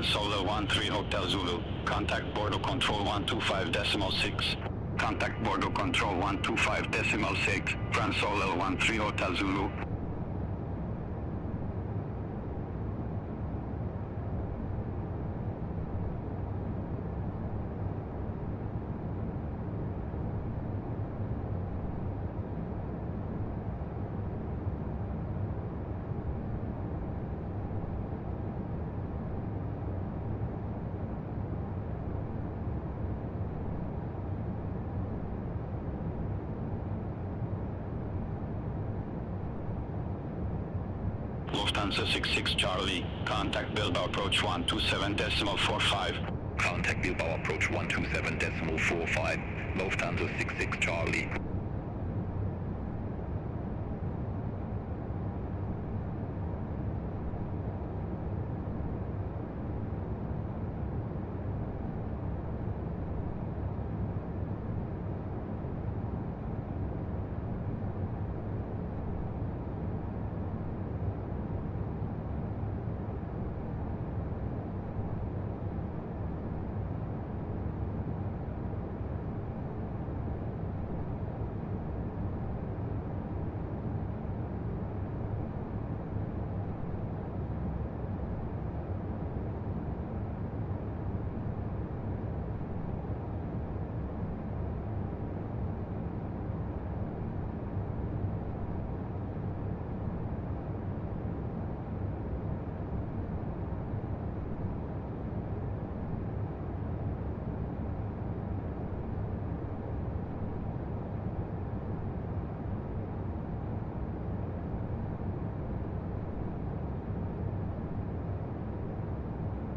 D: Solo 13 Hotel Zulu. Contact Bordeaux Control 125.6. Contact Bordeaux Control 125.6. France Solo 13 Hotel Zulu. Lufthansa 66 Charlie, contact Bilbao approach 127.45. Contact Bilbao approach 127.45. Lufthansa 66 Charlie.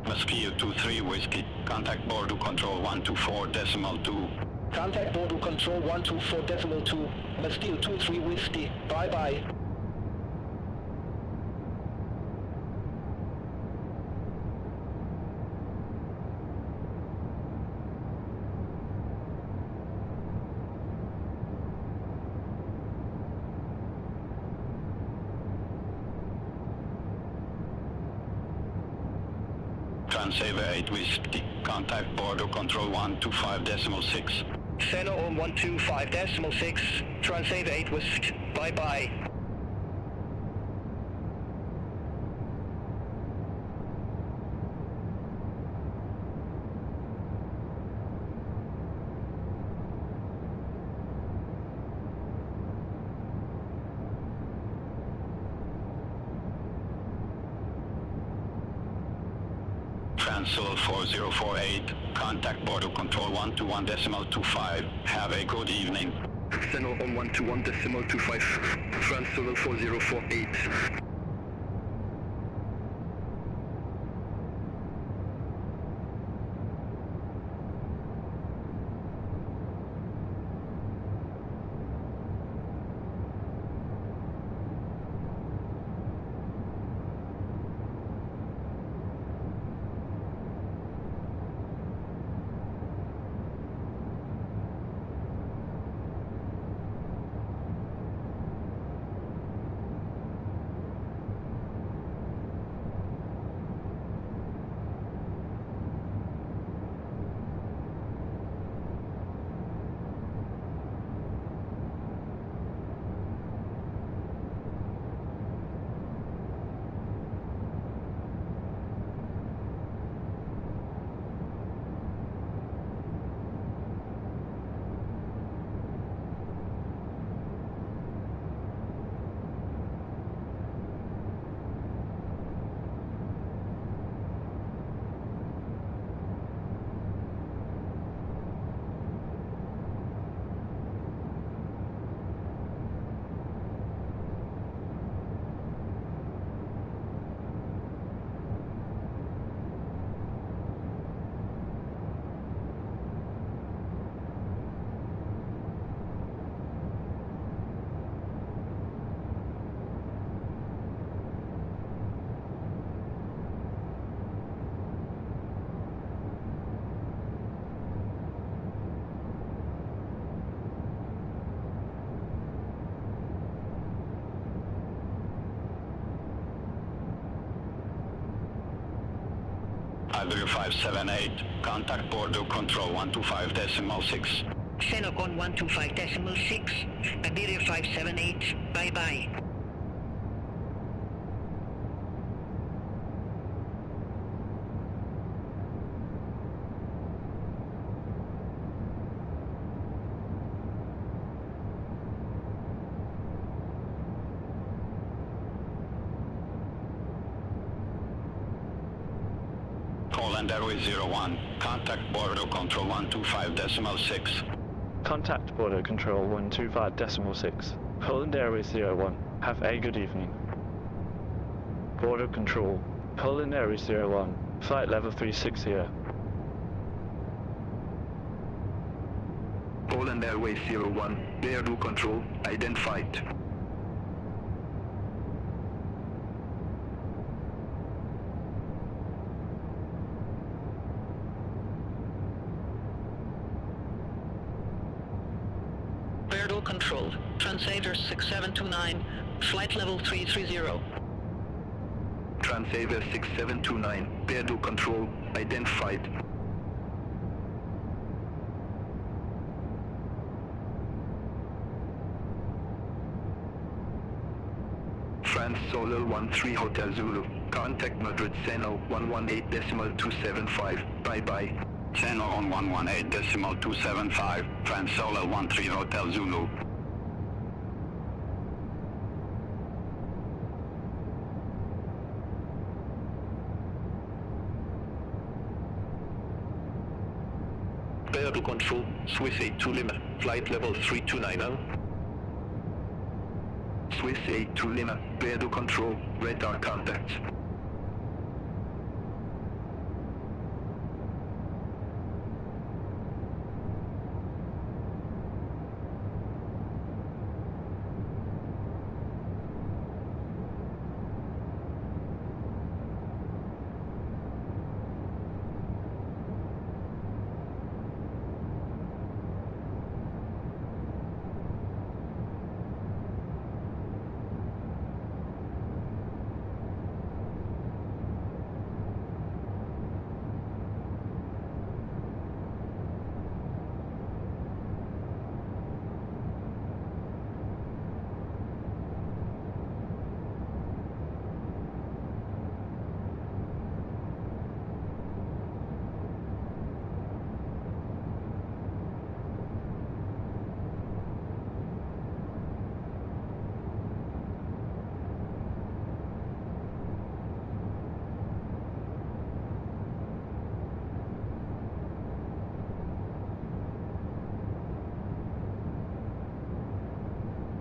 D: Mosquito 23 Whiskey, contact Bordeaux Control 124.2.
I: Contact Bordeaux Control 124.2. Mosquito 23 Whiskey. Bye bye.
D: Transaver 8 Whiskey, contact Bordeaux Control 125.6.
I: Center on 125.6. Transaver 8 Whiskey. Bye bye.
D: Transol 4048, contact Bordeaux Control 121.25. Have a good evening.
I: Center on 121.25. Transol 4048.
D: Iberia 578. Contact Porto Control 125.6.
L: Senok on 125.6. Iberia 578. Bye-bye.
D: Polandairways 01. Contact Porto Control 125.6.
C: Contact Border Control 125.6. Polandairways 01. Have a good evening. Border Control. Polandairways 01. Flight level 36 here.
I: Polandairways 01. Border Control. Identified. Control, Transaver 6729, flight level 330. Transaver 6729, Bordo Control, identified. France Solar 13 Hotel Zulu, contact Madrid Seno 118.275, bye-bye.
D: Channel on 118.275, France Solar 13 Hotel Zulu.
I: Bordo Control, Swiss 82 Lima, flight level 3290. Swiss 82 Lima, Bordo Control, radar contact.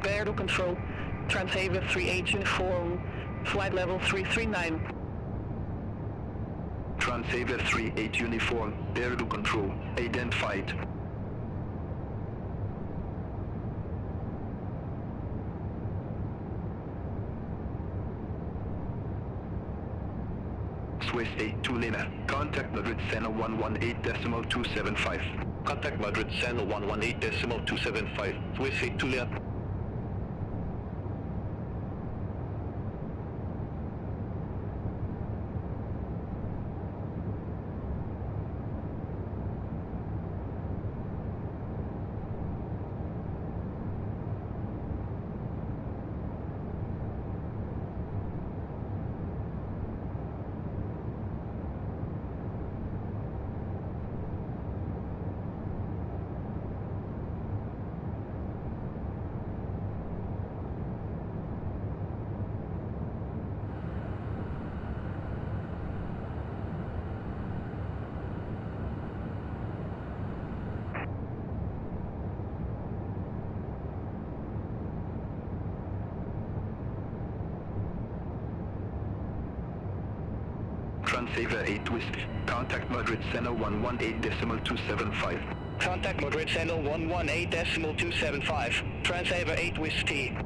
I: Bordo Control, Transhaver 38 Uniform, flight level 339. Transhaver 38 Uniform, Bordo Control, identified. Swiss 82 Lima, contact Madrid Seno 118.275. Contact Madrid Seno 118.275, Swiss 82 Lima. Transhaver 8 Whiskey. Contact Madrid Seno 118.275. Contact Madrid Seno 118.275. Transhaver 8 Whiskey.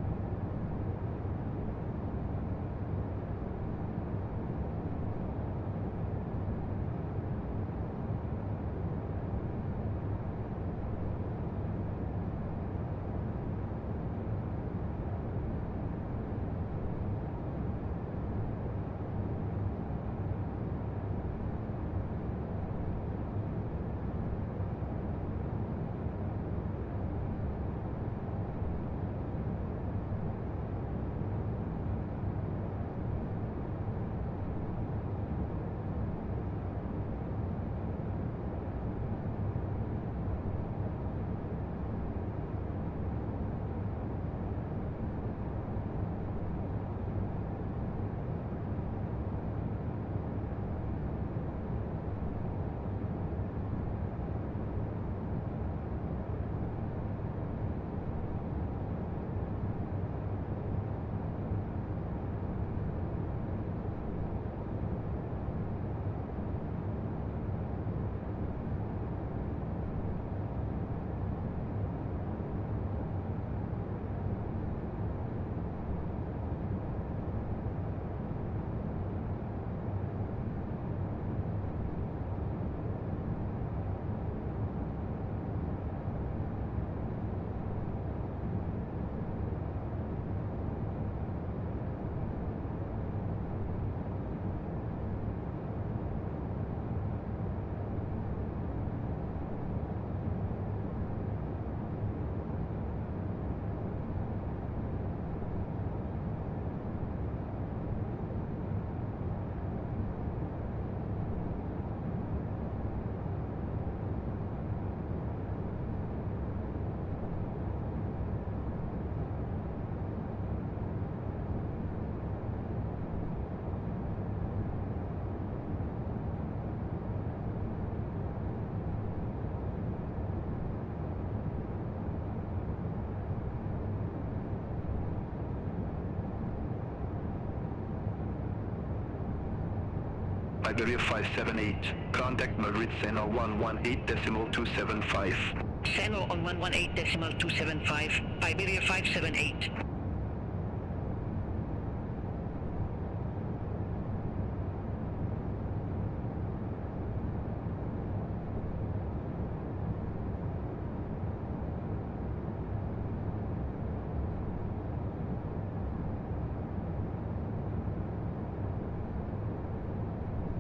I: Iberia 578. Contact Madrid Seno 118.275.
L: Seno on 118.275, Iberia 578.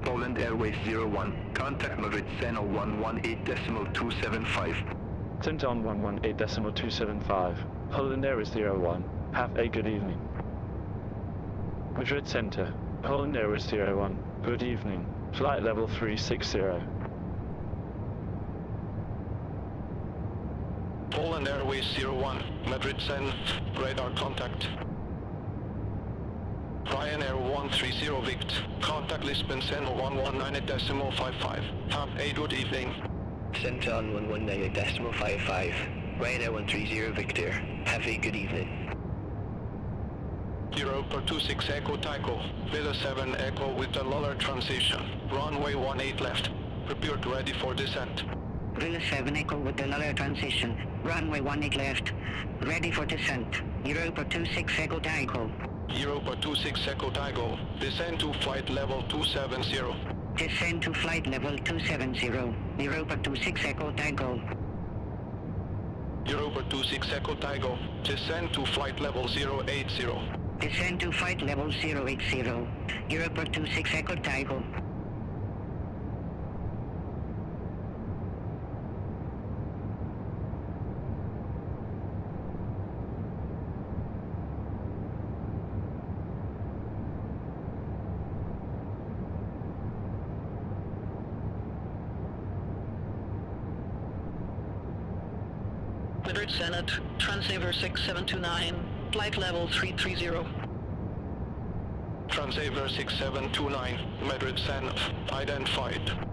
I: Polandairways 01. Contact Madrid Seno 118.275.
C: Center on 118.275. Polandairways 01. Have a good evening. Madrid Center. Polandairways 01. Good evening. Flight level 360.
O: Polandairways 01, Madrid Sen, radar contact. Ryanair 130 Vict, contact Lisbon Sen 119.55. Have a good evening.
J: Centon 119.55. Ryanair 130 Victor. Have a good evening.
O: Europa 26 Echo Tycho, Villa 7 Echo with the Luller transition. Runway 18 left. Prepared ready for descent.
L: Villa 7 Echo with the Luller transition. Runway 18 left. Ready for descent. Europa 26 Echo Tycho.
O: Europa 26 Echo Tycho. Descend to flight level 270.
L: Descend to flight level 270. Europa 26 Echo Tycho.
O: Europa 26 Echo Tycho. Descend to flight level 080.
L: Descend to flight level 080. Europa 26 Echo Tycho.
P: Madrid Senate, Transaver 6729, flight level 330.
O: Transaver 6729, Madrid Senate, identified.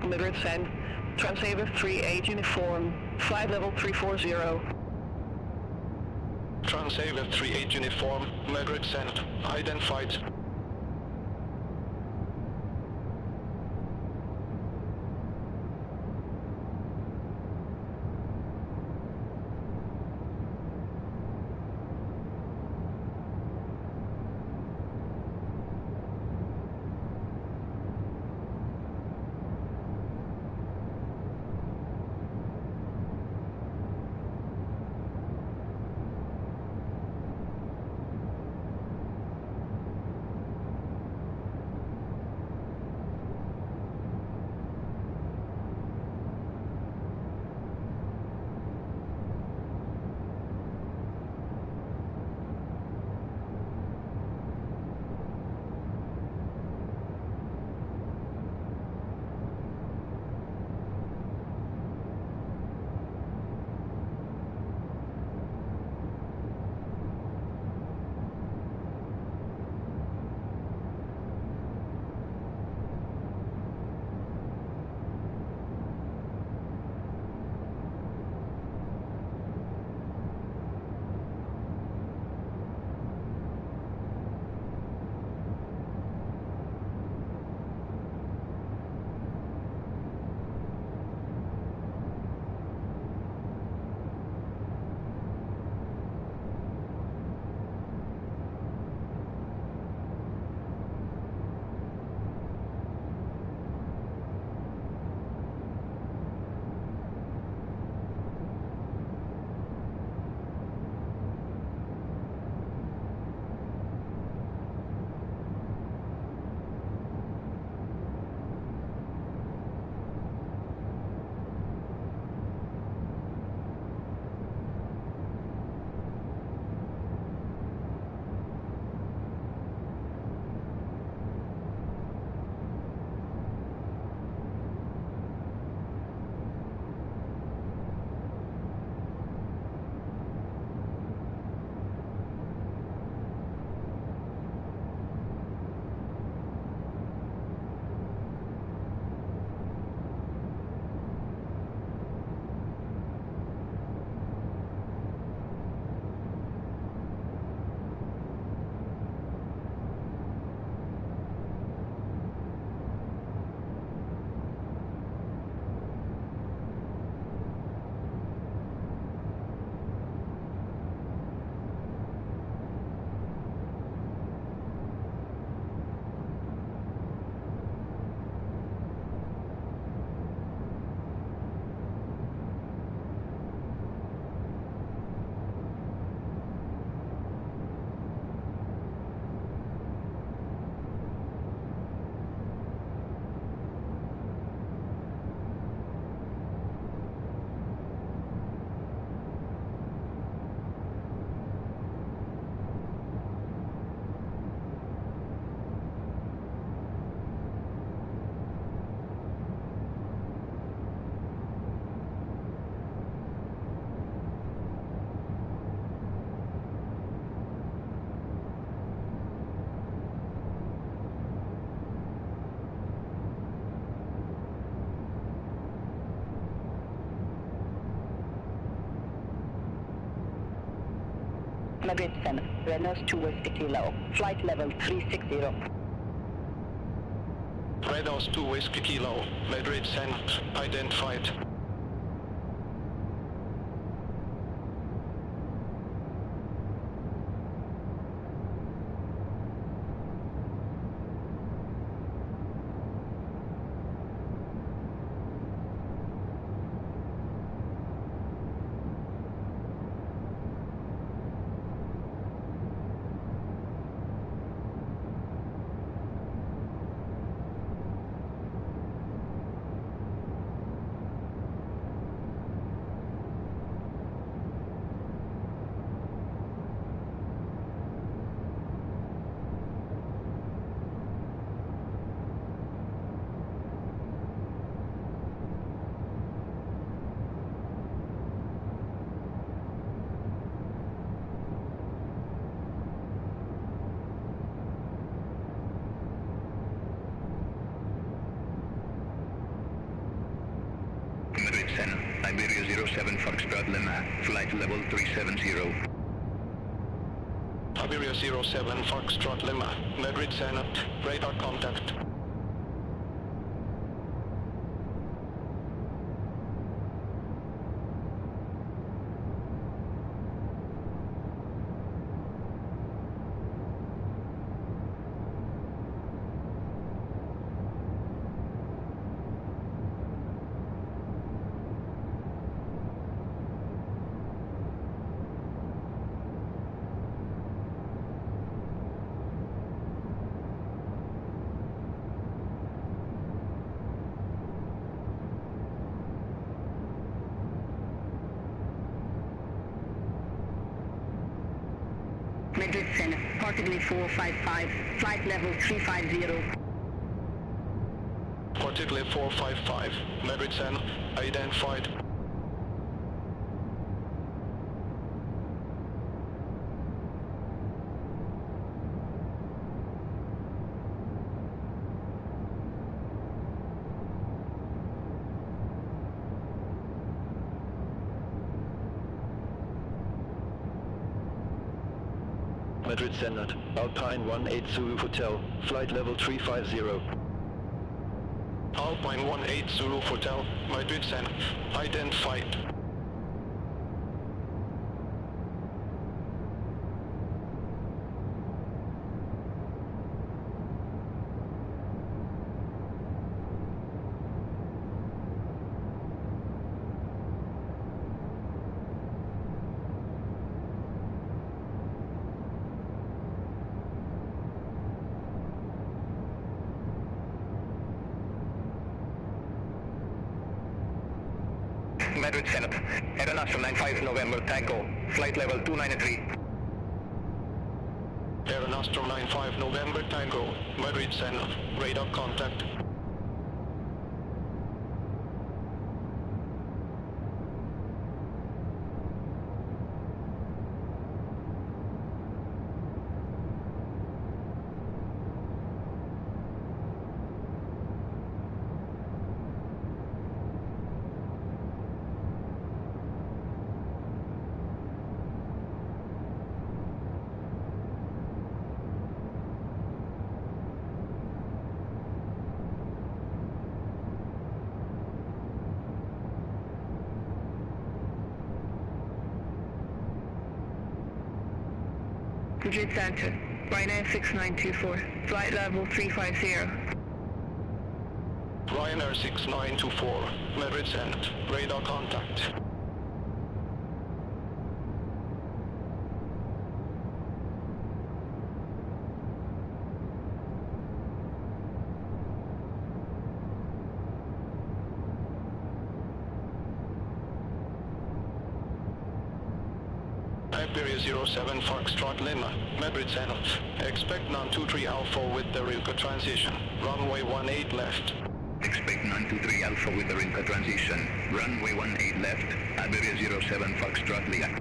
P: Madrid Sen, Transaver 38 uniform, flight level 340.
O: Transaver 38 uniform, Madrid Senate, identified.
L: Madrid Center, Renault 2 Whiskey Kilo, flight level 360.
O: Renault 2 Whiskey Kilo, Madrid Center, identified.
D: Madrid Center, Iberia 07 Foxtrot Lima, flight level 370.
O: Iberia 07 Foxtrot Lima, Madrid Center, radar contact.
L: Madrid Center, Portugal 455, flight level 350.
O: Portugal 455, Madrid Center, identified.
J: Madrid Standard, Alpine 18 Zulu Hotel, flight level 350.
O: Alpine 18 Zulu Hotel, Madrid Center, identified.
D: Madrid Center, Air Astral 95 November Tango, flight level 293.
O: Air Astral 95 November Tango, Madrid Center, radar contact.
P: Madrid Center, Ryanair 6924, flight level 350.
O: Ryanair 6924, Madrid Center, radar contact. Iberia 07 Foxtrot Lima, Madrid Center. Expect 923 Alpha with the Rilke transition. Runway 18 left.
D: Expect 923 Alpha with the Rilke transition. Runway 18 left. Iberia 07 Foxtrot Lima.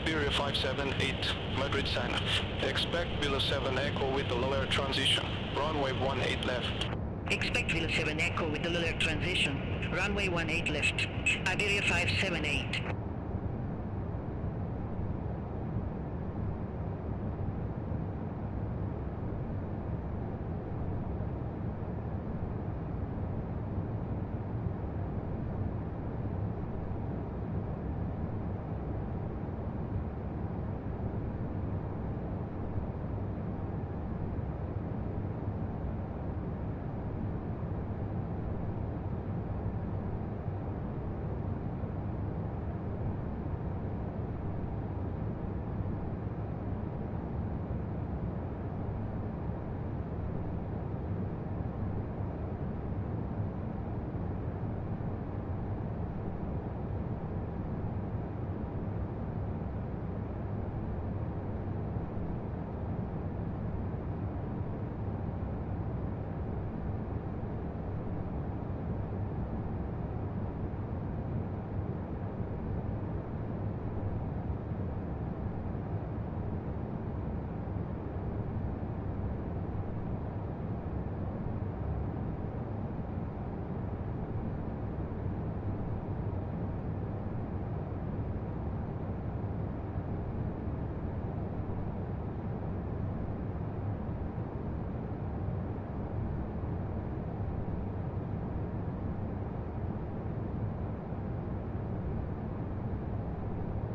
O: Iberia 578, Madrid San. Expect below 7 Echo with the lower transition. Runway 18 left.
L: Expect Villa 7 Echo with the lower transition. Runway 18 left. Iberia 578.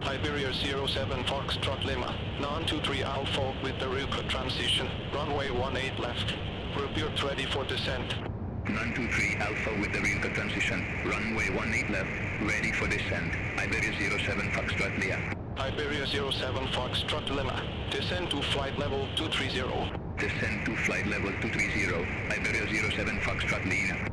O: Iberia 07 Foxtrot Lima, 923 Alpha with the Ruka transition, runway 18 left. Report ready for descent.
I: 923 Alpha with the Ruka transition, runway 18 left, ready for descent. Iberia 07 Foxtrot Lima.
O: Iberia 07 Foxtrot Lima, descend to flight level 230.
I: Descend to flight level 230, Iberia 07 Foxtrot Lima.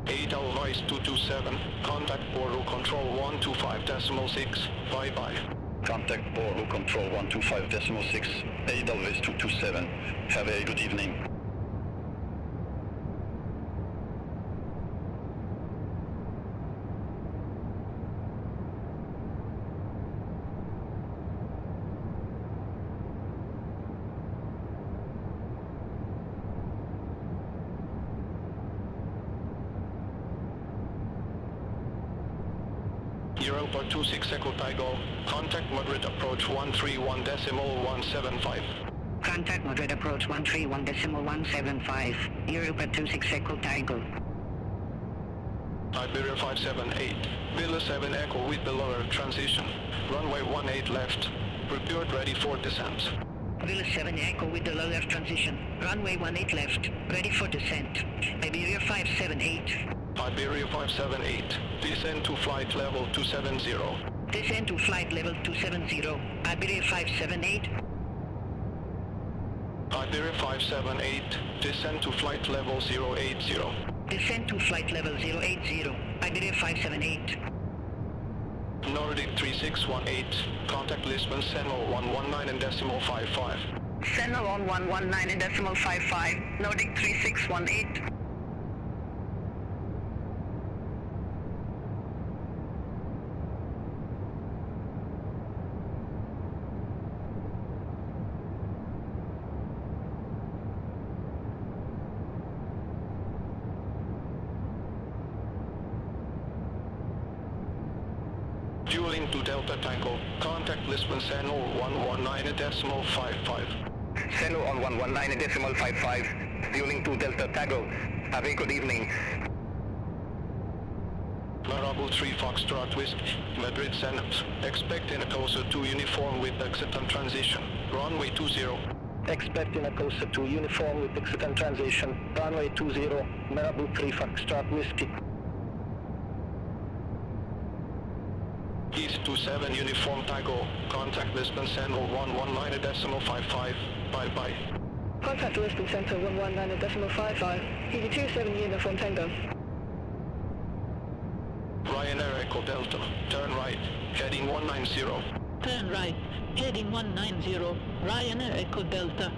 O: 8 Noise 227, contact Porto control 125.6, bye-bye.
I: Contact Porto control 125.6, 8 Always 227, have a good evening.
O: Europa 26 Echo Tigo, contact Madrid approach 131.175.
L: Contact Madrid approach 131.175. Europa 26 Echo Tigo.
O: Iberia 578, Villa 7 Echo with the lower transition, runway 18 left. Prepared ready for descent.
L: Villa 7 Echo with the lower transition, runway 18 left, ready for descent. Iberia 578.
O: Iberia 578, descend to flight level 270.
L: Descend to flight level 270, Iberia 578.
O: Iberia 578, descend to flight level 080.
L: Descend to flight level 080, Iberia 578.
O: Nordic 3618, contact Lisbon Sentinel 119 and decimal 55.
P: Sentinel on 119 and decimal 55, Nordic 3618.
O: Fueling to Delta Tango, contact Lisbon Sentinel 119 and decimal 55.
D: Sentinel on 119 and decimal 55, fueling to Delta Tango. Have a good evening.
O: Marable 3 Foxtrot Whiskey, Madrid Sentinels, expecting a Corsair 2 uniform with exit and transition, runway 20.
J: Expecting a Corsair 2 uniform with exit and transition, runway 20, Marable 3 Foxtrot Whiskey.
O: East 27 Uniform Tango, contact Lisbon Sentinel 119 decimal 55, bye-bye.
P: Contact Lisbon Sentinel 119 decimal 55, Easy 27 Uniform Tango.
O: Ryanair Echo Delta, turn right, heading 190.
Q: Turn right, heading 190, Ryanair Echo Delta.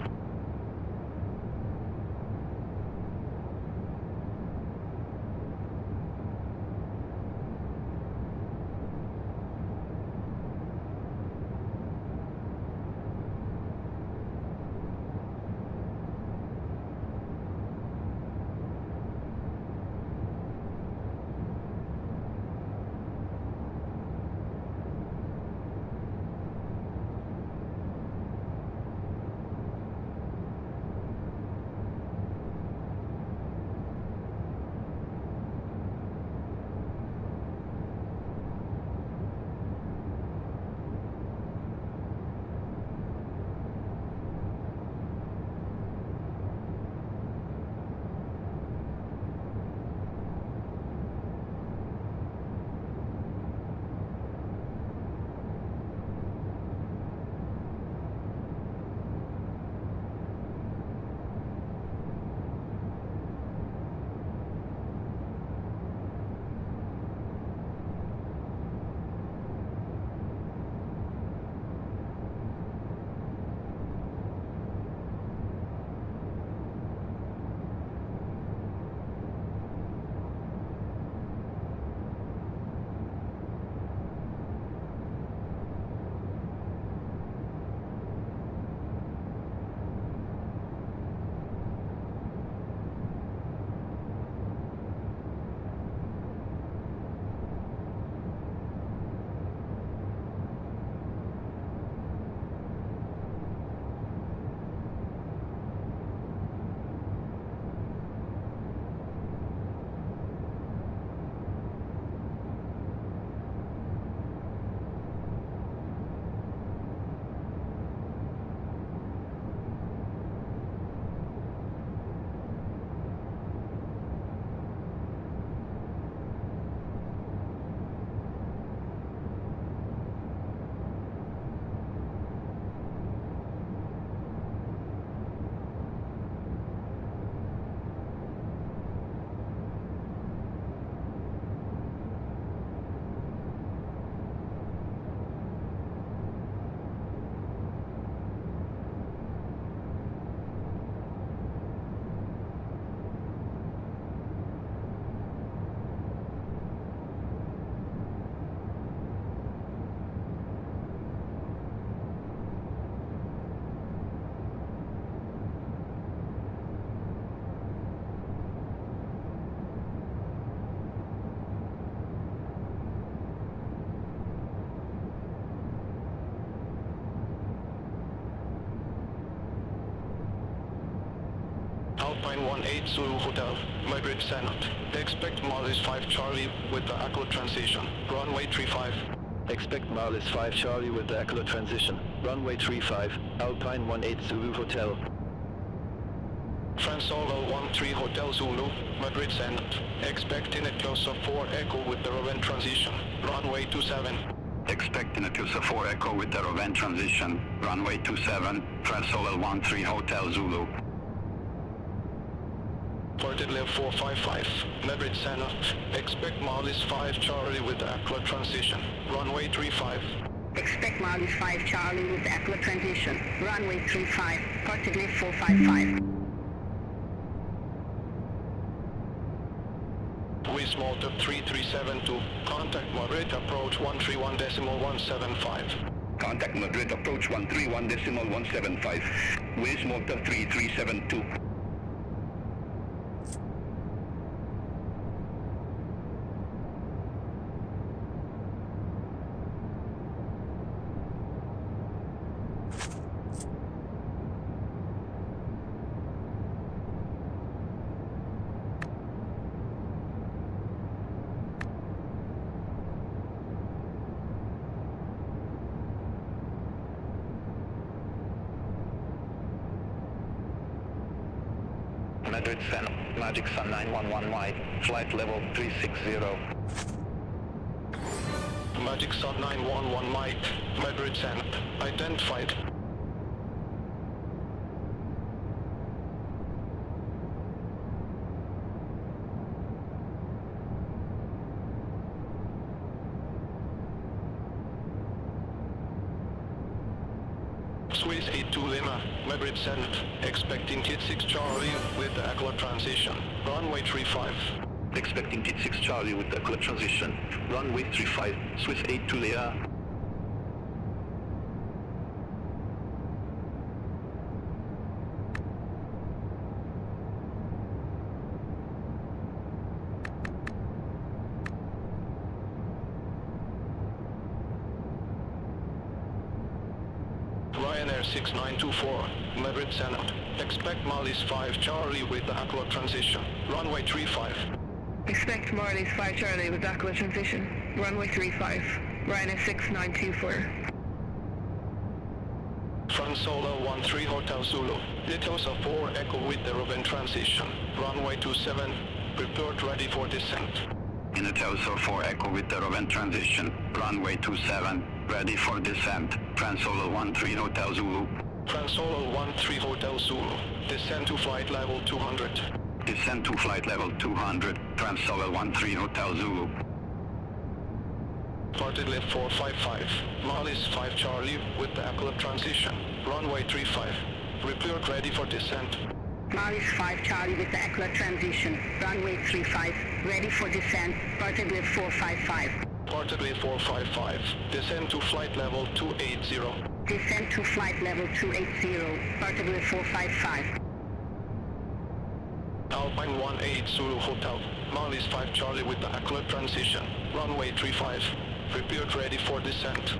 O: Alpine 18 Zulu Hotel, Madrid Senate. Expect Marlis 5 Charlie with the Echo transition. Runway 35.
J: Expect Marlis 5 Charlie with the Echo transition. Runway 35, Alpine 18 Zulu Hotel.
O: Fransolo 13 Hotel Zulu, Madrid Senate. Expecting a close of 4 Echo with the Roven transition. Runway 27.
D: Expecting a Tusa 4 Echo with the Roven transition. Runway 27, Fransolo 13 Hotel Zulu.
O: Ported Live 455, Madrid Senate. Expect Marlis 5 Charlie with the Echo transition. Runway 35.
H: Expect Marlis 5 Charlie with the Echo transition. Runway 35, Ported Live 455.
O: Swiss Motor 3372, contact Madrid approach 131.175.
D: Contact Madrid approach 131.175. Swiss Motor 3372.
J: Madrid Senate, Magic Sun 911 wide, flight level 360.
O: Magic Sun 911 Mike, Madrid Senate. Identified. Swiss 82 Lima, Madrid Senate. Expecting Kit 6 Charlie with the Echo transition. Runway 35.
D: Expecting Kit 6 Charlie with the Echo transition. Runway 35, Swiss 82 Lima.
O: Ryanair 6924, Madrid Senate. Expect Marlis 5 Charlie with the Echo transition. Runway 35.
P: Expect Marlis 5 Charlie with Echo transition. Runway 35. Ryanair 6924.
O: Fransolo 13 Hotel Zulu. Details of 4 Echo with the Roven transition. Runway 27. Prepared ready for descent.
D: In a Telso 4 Echo with the Roven transition. Runway 27, ready for descent. Fransolo 13 Hotel Zulu.
O: Fransolo 13 Hotel Zulu. Descend to flight level 200.
D: Descend to flight level 200. Fransolo 13 Hotel Zulu.
O: Ported Live 455. Marlis 5 Charlie with the Echo transition. Runway 35. Prepared ready for descent.
H: Marlis 5 Charlie with the Echo transition. Runway 35, ready for descent. Ported Live 455.
O: Ported Live 455. Descend to flight level 280.
H: Descend to flight level 280. Ported Live 455.
O: Alpine 18 Zulu Hotel. Marlis 5 Charlie with the Echo transition. Runway 35. Prepared ready for descent.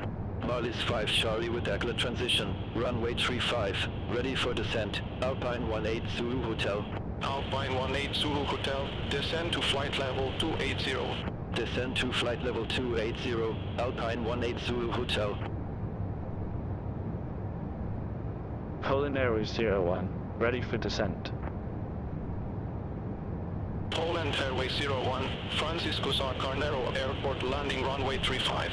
J: Marlis 5 Charlie with Echo transition. Runway 35, ready for descent. Alpine 18 Zulu Hotel.
O: Alpine 18 Zulu Hotel. Descend to flight level 280.
J: Descend to flight level 280. Alpine 18 Zulu Hotel.
C: Polandairways 01, ready for descent.
O: Polandairways 01, Francisco Sarcarnero Airport landing runway 35.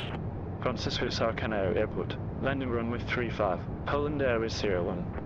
C: Francisco Sarcarnero Airport, landing runway 35, Polandairways 01.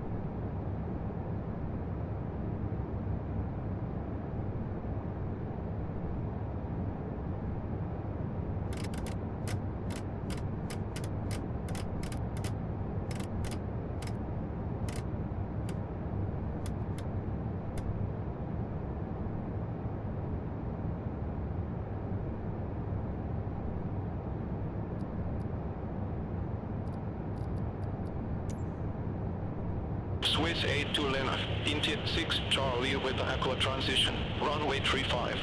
O: Swiss 82 Lima, Intit 6 Charlie with the Echo transition, runway 35.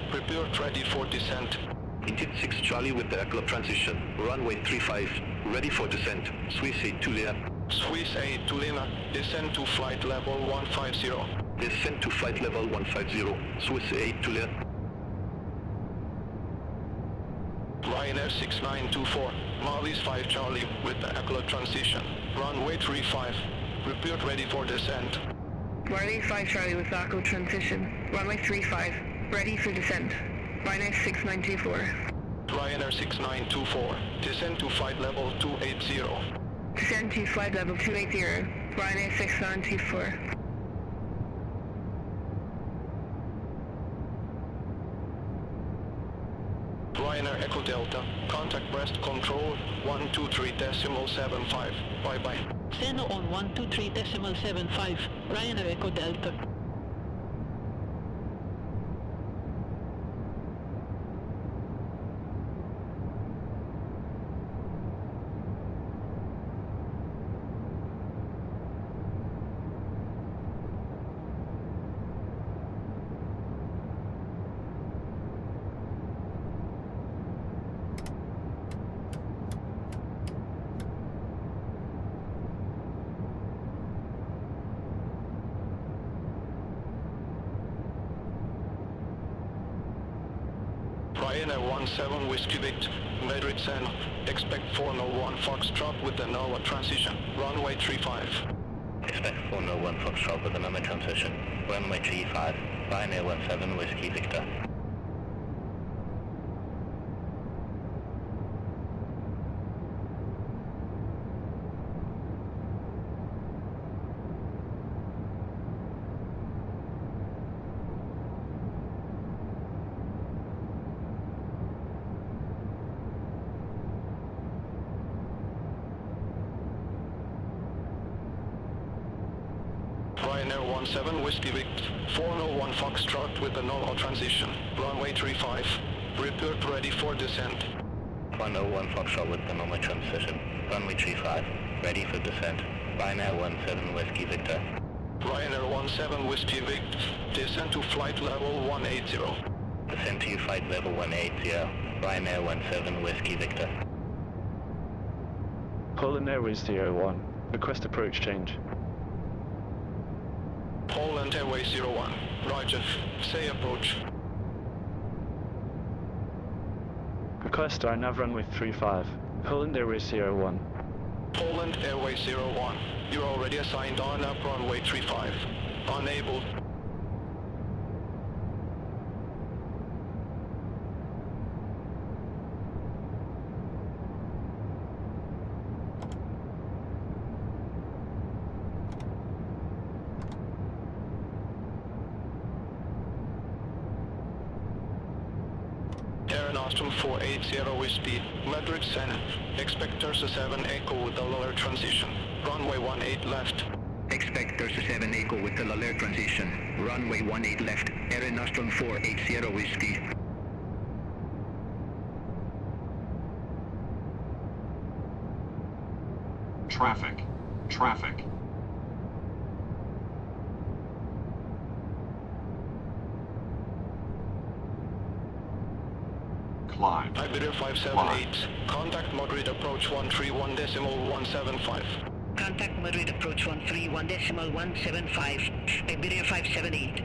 O: Prepared ready for descent.
I: Intit 6 Charlie with the Echo transition, runway 35, ready for descent. Swiss 82 Lima.
O: Swiss 82 Lima, descend to flight level 150.
I: Descend to flight level 150, Swiss 8 to left.
O: Ryanair 6924, Maldives 5 Charlie with the ELLX transition. Runway 35, report ready for descent.
P: Maldives 5 Charlie with ELLX transition. Runway 35, ready for descent. Ryanair 6924.
O: Ryanair 6924, descend to flight level 280.
P: Descend to flight level 280. Ryanair 6924.
O: Ryanair Echo Delta, contact breast control 123.75. Bye bye.
Q: Steno on 123.75. Ryanair Echo Delta.
O: Ryanair 17 Whiskey Vict, Madrid San, expect 401 Foxtrot with the NOAA transition, runway 35.
J: Expect 401 Foxtrot with the NOAA transition, runway 35, Ryanair 17 Whiskey Victor.
O: Ryanair 17 Whiskey Vict, 401 Foxtrot with the NOAA transition, runway 35, report ready for descent.
J: 101 Foxtrot with the NOAA transition, runway 35, ready for descent. Ryanair 17 Whiskey Victor.
O: Ryanair 17 Whiskey Vict, descend to flight level 180.
J: Descend to flight level 180, Ryanair 17 Whiskey Victor.
C: Polandairways 01, request approach change.
O: Polandairways 01, roger, say approach.
C: Request our nav runway 35, Polandairways 01.
O: Poland Airways 01, you're already assigned on up runway 35, unable. Astral 480 with speed, Madrid Sen, expect 37 Echo with the LIVERY transition, runway 18 left.
R: Expect 37 Echo with the LIVERY transition, runway 18 left, Air Astral 480 with speed.
K: Traffic. Traffic. Climb.
O: Iberia 578, contact Madrid approach 131.175.
L: Contact Madrid approach 131.175, Iberia 578.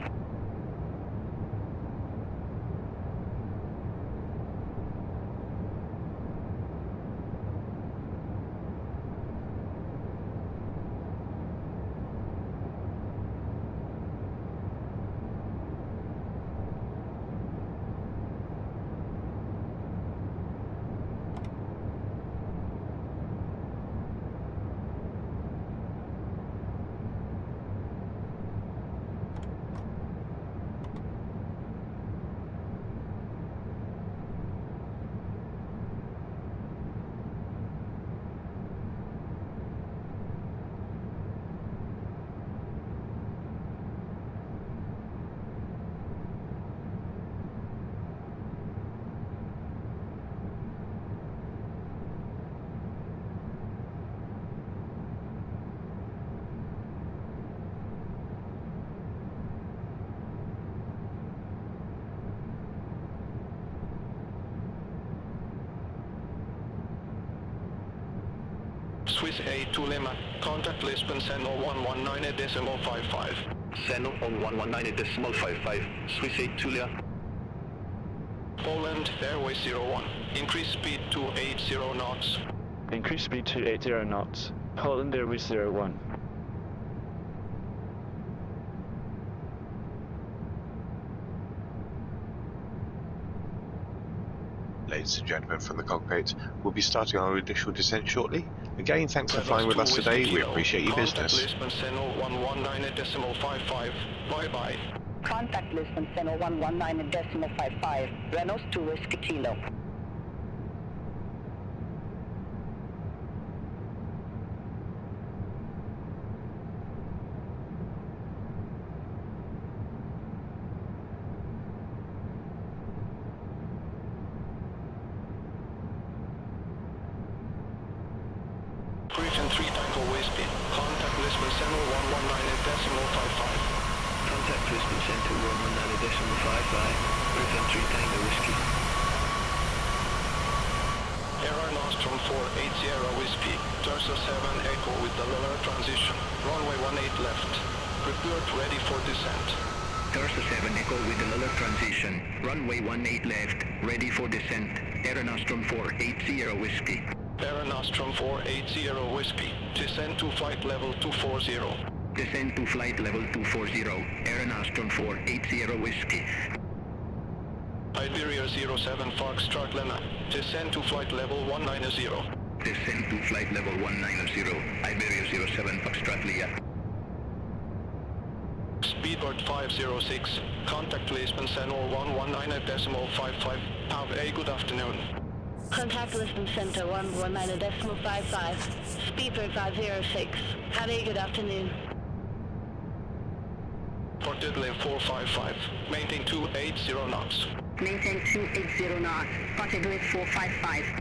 L: Swiss A to Lima, contact Lisbon Sentinel 119.55.
I: Seno on 119.55, Swiss 8 Julia.
O: Poland Airways 01, increase speed to 80 knots.
C: Increase speed to 80 knots. Poland Airways 01.
A: Ladies and gentlemen from the cockpit, we'll be starting our initial descent shortly. Again, thanks for flying with us today. We appreciate your business.
O: Lisbon Seno 119.55. Bye bye.
L: Contact Lisbon Seno 119.55. Renault 2 Whiskey Kilo.
O: Region 3 Tango Whiskey. Contact Lisbon Seno 119.55.
I: Contact Lisbon Center 119.55. Region 3 Tango Whiskey.
O: Air Nostrum 480 Whiskey. Turso 7 Echo with the lower transition. Runway 18 left. Prepared ready for descent.
R: Turso 7 Echo with the lower transition. Runway 18 left. Ready for descent. Air Nostrum 480 Whiskey.
O: Air Nostrum 480 Whiskey. Descend to flight level 240.
R: Descend to flight level 240. Air Nostrum 480 Whiskey.
O: Iberia 07 Foxtrot Lima. Descend to flight level 190.
R: Descend to flight level 190. Iberia 07 Foxtrot Lima.
O: Speedbird 506. Contact Lisbon Seno 119.55. Have a good afternoon.
H: Contact Lisbon Center 119.55. Speedbird 506. Have a good afternoon.
O: For deadlift 455. Maintain 280 knots.
L: Maintain 280 knots. Contact Lift 455.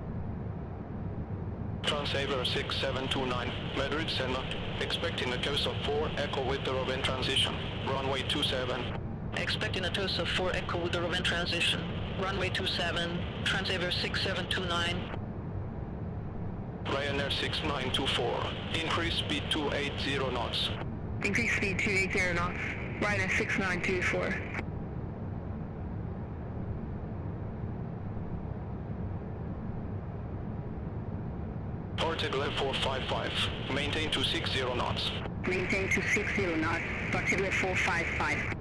O: Transaver 6729. Madrid Senna. Expecting a coast of 4 Echo with the Robin transition. Runway 27.
Q: Expecting a toast of 4 Echo with the Robin transition. Runway 27, Transaver 6729.
O: Ryanair 6924. Increase speed 280 knots.
P: Increase speed 280 knots. Ryanair 6924.
O: Portugal 455. Maintain 260 knots.
L: Maintain 260 knots. Portugal 455.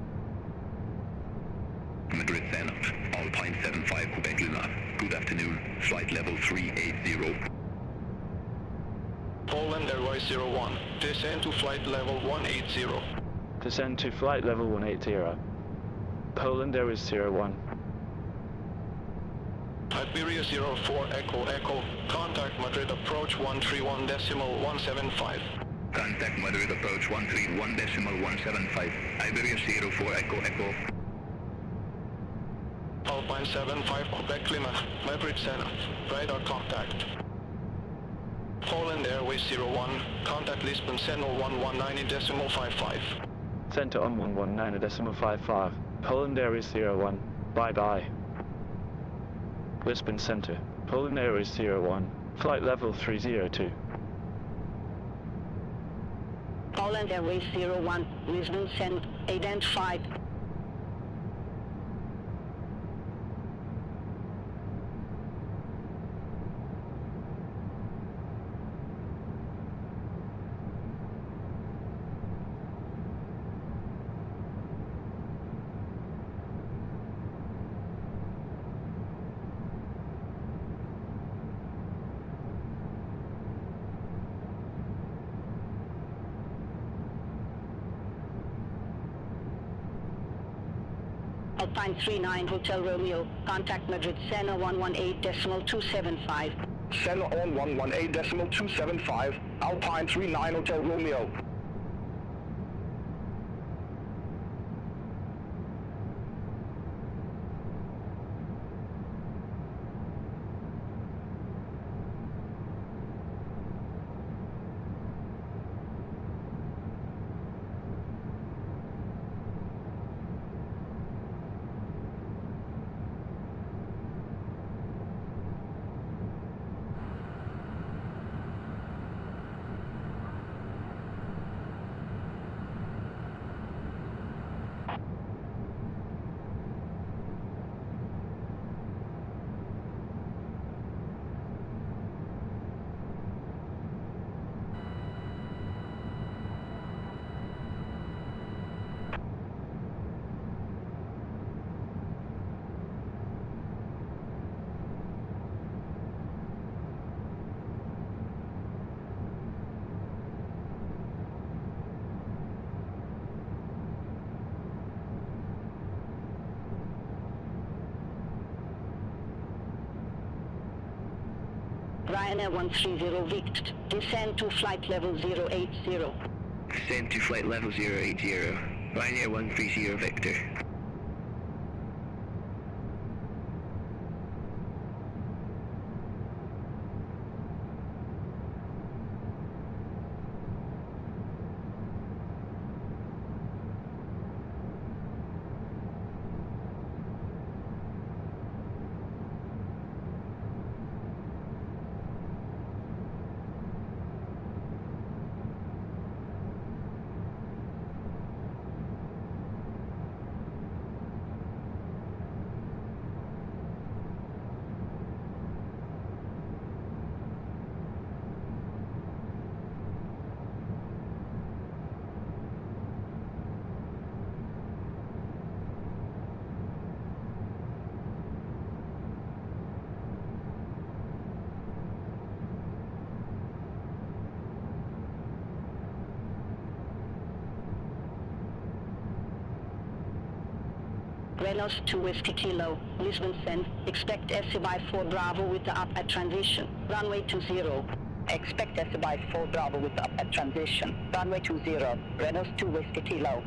I: Madrid Senna, Alpine 75 Quebec Lima. Good afternoon, flight level 380.
O: Polandairways 01. Descend to flight level 180.
C: Descend to flight level 180. Polandairways 01.
O: Iberia 04 Echo Echo. Contact Madrid approach 131.175.
I: Contact Madrid approach 131.175. Iberia 04 Echo Echo.
O: Alpine 75 Quebec Lima. Madrid Senna. Radar contact. Poland Airways 01. Contact Lisbon Seno 119.55.
C: Center on 119.55. Poland Airways 01. Bye bye. Lisbon Center. Poland Airways 01. Flight level 302.
L: Poland Airways 01. Lisbon Center. Identified. Alpine 39 Hotel Romeo. Contact Madrid Senna 118.275.
O: Senna on 118.275. Alpine 39 Hotel Romeo.
H: Ryanair 130 Vict, descend to flight level 080.
R: Descend to flight level 080. Ryanair 130 Victor.
H: Reynolds 2 Whiskey Kilo, Lisbon send, expect SCY 4 Bravo with the up at transition, runway 20. Expect SCY 4 Bravo with the up at transition, runway 20, Reynolds 2 Whiskey Kilo.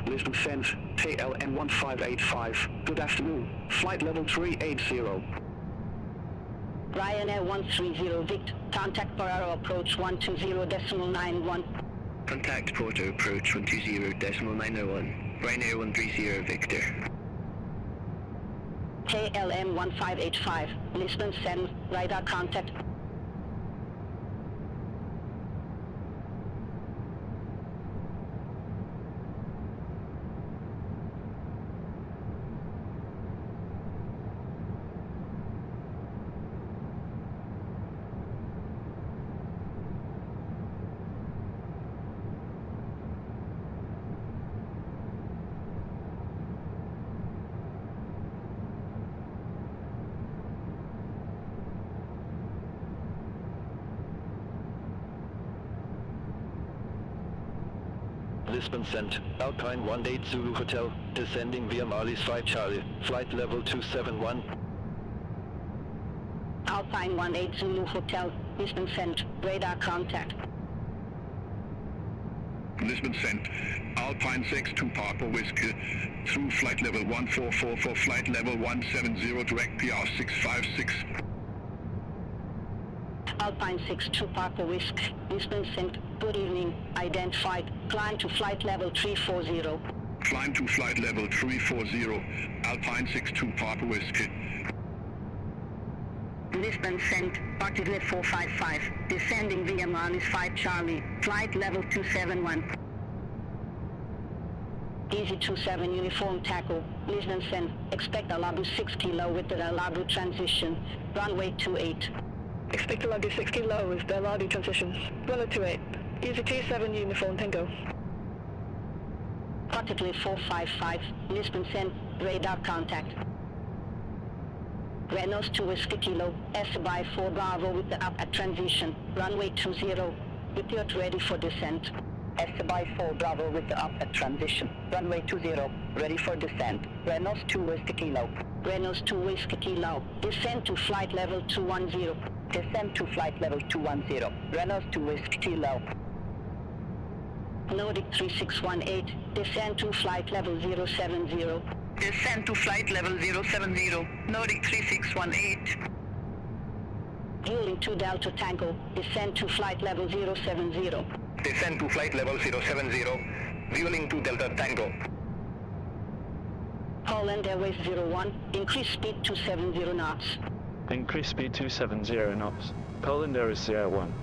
O: Lisbon sends KLM 1585. Good afternoon. Flight level 380.
H: Ryanair 130 Vict, contact Porto approach 120.91.
R: Contact Porto approach 120.91. Ryanair 130 Victor.
H: KLM 1585, Lisbon send, radar contact.
O: Lisbon sent, Alpine 18 Zulu Hotel, descending via Marlies 5 Charlie, flight level 271.
H: Alpine 18 Zulu Hotel, Lisbon sent, radar contact.
D: Lisbon sent, Alpine 62 Papa Whiskey, through flight level 144 for flight level 170 direct PR 656.
H: Alpine 62 Papa Whiskey, Lisbon sent, good evening, identified, climb to flight level 340.
D: Climb to flight level 340, Alpine 62 Papa Whiskey.
H: Lisbon sent, particulate 455, descending via Marlies 5 Charlie, flight level 271. Easy 27 uniform tackle, Lisbon sent, expect Alabu 6 kilo with the Alabu transition, runway 28.
P: Expect Alabu 6 kilo with the Alabu transition, runway 28. Easy 27 uniform tango.
H: Particulate 455, Lisbon sent, radar contact. Reynolds 2 Whiskey Kilo, SCY 4 Bravo with the up at transition, runway 20, report ready for descent. SCY 4 Bravo with the up at transition, runway 20, ready for descent. Reynolds 2 Whiskey Kilo. Reynolds 2 Whiskey Kilo, descend to flight level 210. Descend to flight level 210, Reynolds 2 Whiskey Kilo. Nordic 3618, descend to flight level 070.
P: Descend to flight level 070, Nordic 3618.
H: Fueling 2 Delta Tango, descend to flight level 070.
R: Descend to flight level 070, fueling 2 Delta Tango.
H: Polandairways 01, increase speed to 70 knots.
C: Increase speed to 70 knots. Polandairways 01.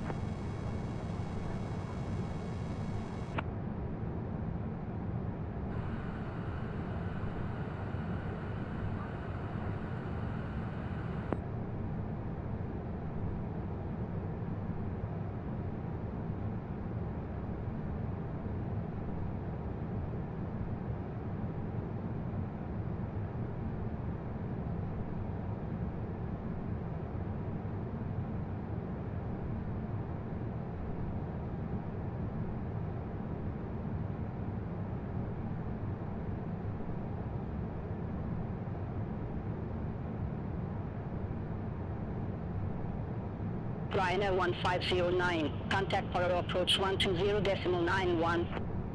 H: Ryanair 1509. Contact Porto approach 120.91.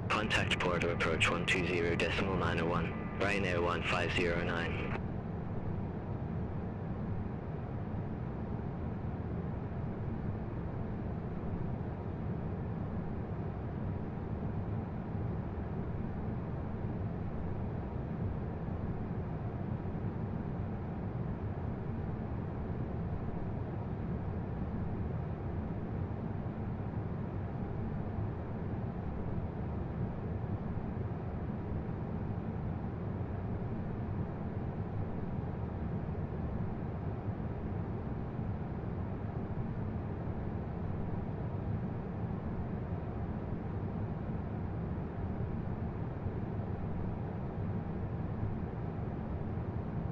J: Contact Porto approach 120.91. Ryanair 1509.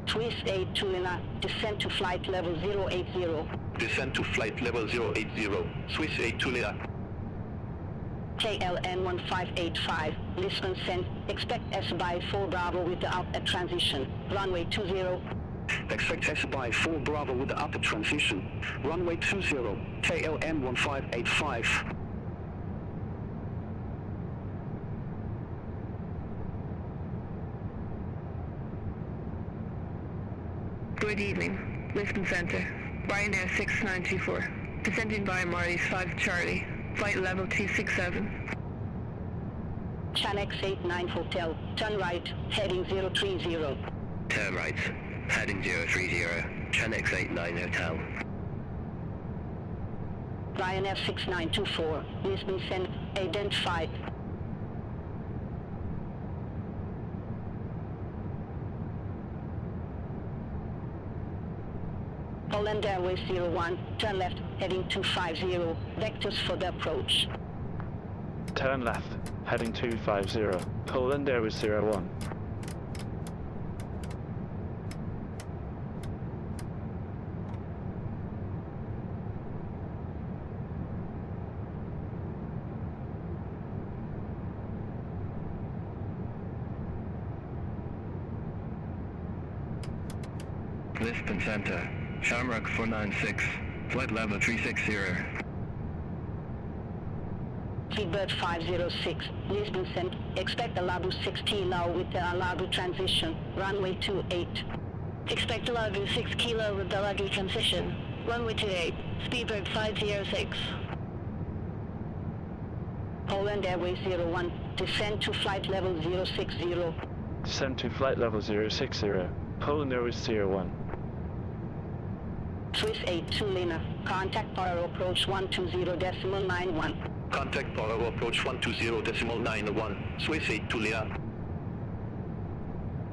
H: Swiss 82 Lima, descend to flight level 080.
I: Descend to flight level 080. Swiss 82 Lima.
H: KLM 1585, Lisbon send, expect SBY 4 Bravo with the out at transition, runway 20.
O: Expect SBY 4 Bravo with the out at transition, runway 20, KLM 1585.
P: Good evening, Lisbon Center, Ryanair 6924, descending by Marlies 5 Charlie, flight level 267.
H: Chanex 89 Hotel, turn right, heading 030.
J: Turn right, heading 030, Chanex 89 Hotel.
H: Ryanair 6924, Lisbon send, identified. Polandairways 01, turn left, heading 250, vectors for the approach.
C: Turn left, heading 250, Polandairways 01.
O: Lisbon Center, Shamrock 496, flight level 360.
H: Seabird 506, Lisbon send, expect Alabu 60 now with the Alabu transition, runway 28.
Q: Expect Alabu 6 kilo with the Alabu transition, runway 28, Speedbird 506.
H: Polandairways 01, descend to flight level 060.
C: Descend to flight level 060, Polandairways 01.
H: Swiss 82 Lima, contact Porto approach 120.91.
I: Contact Porto approach 120.91. Swiss 82 Lima.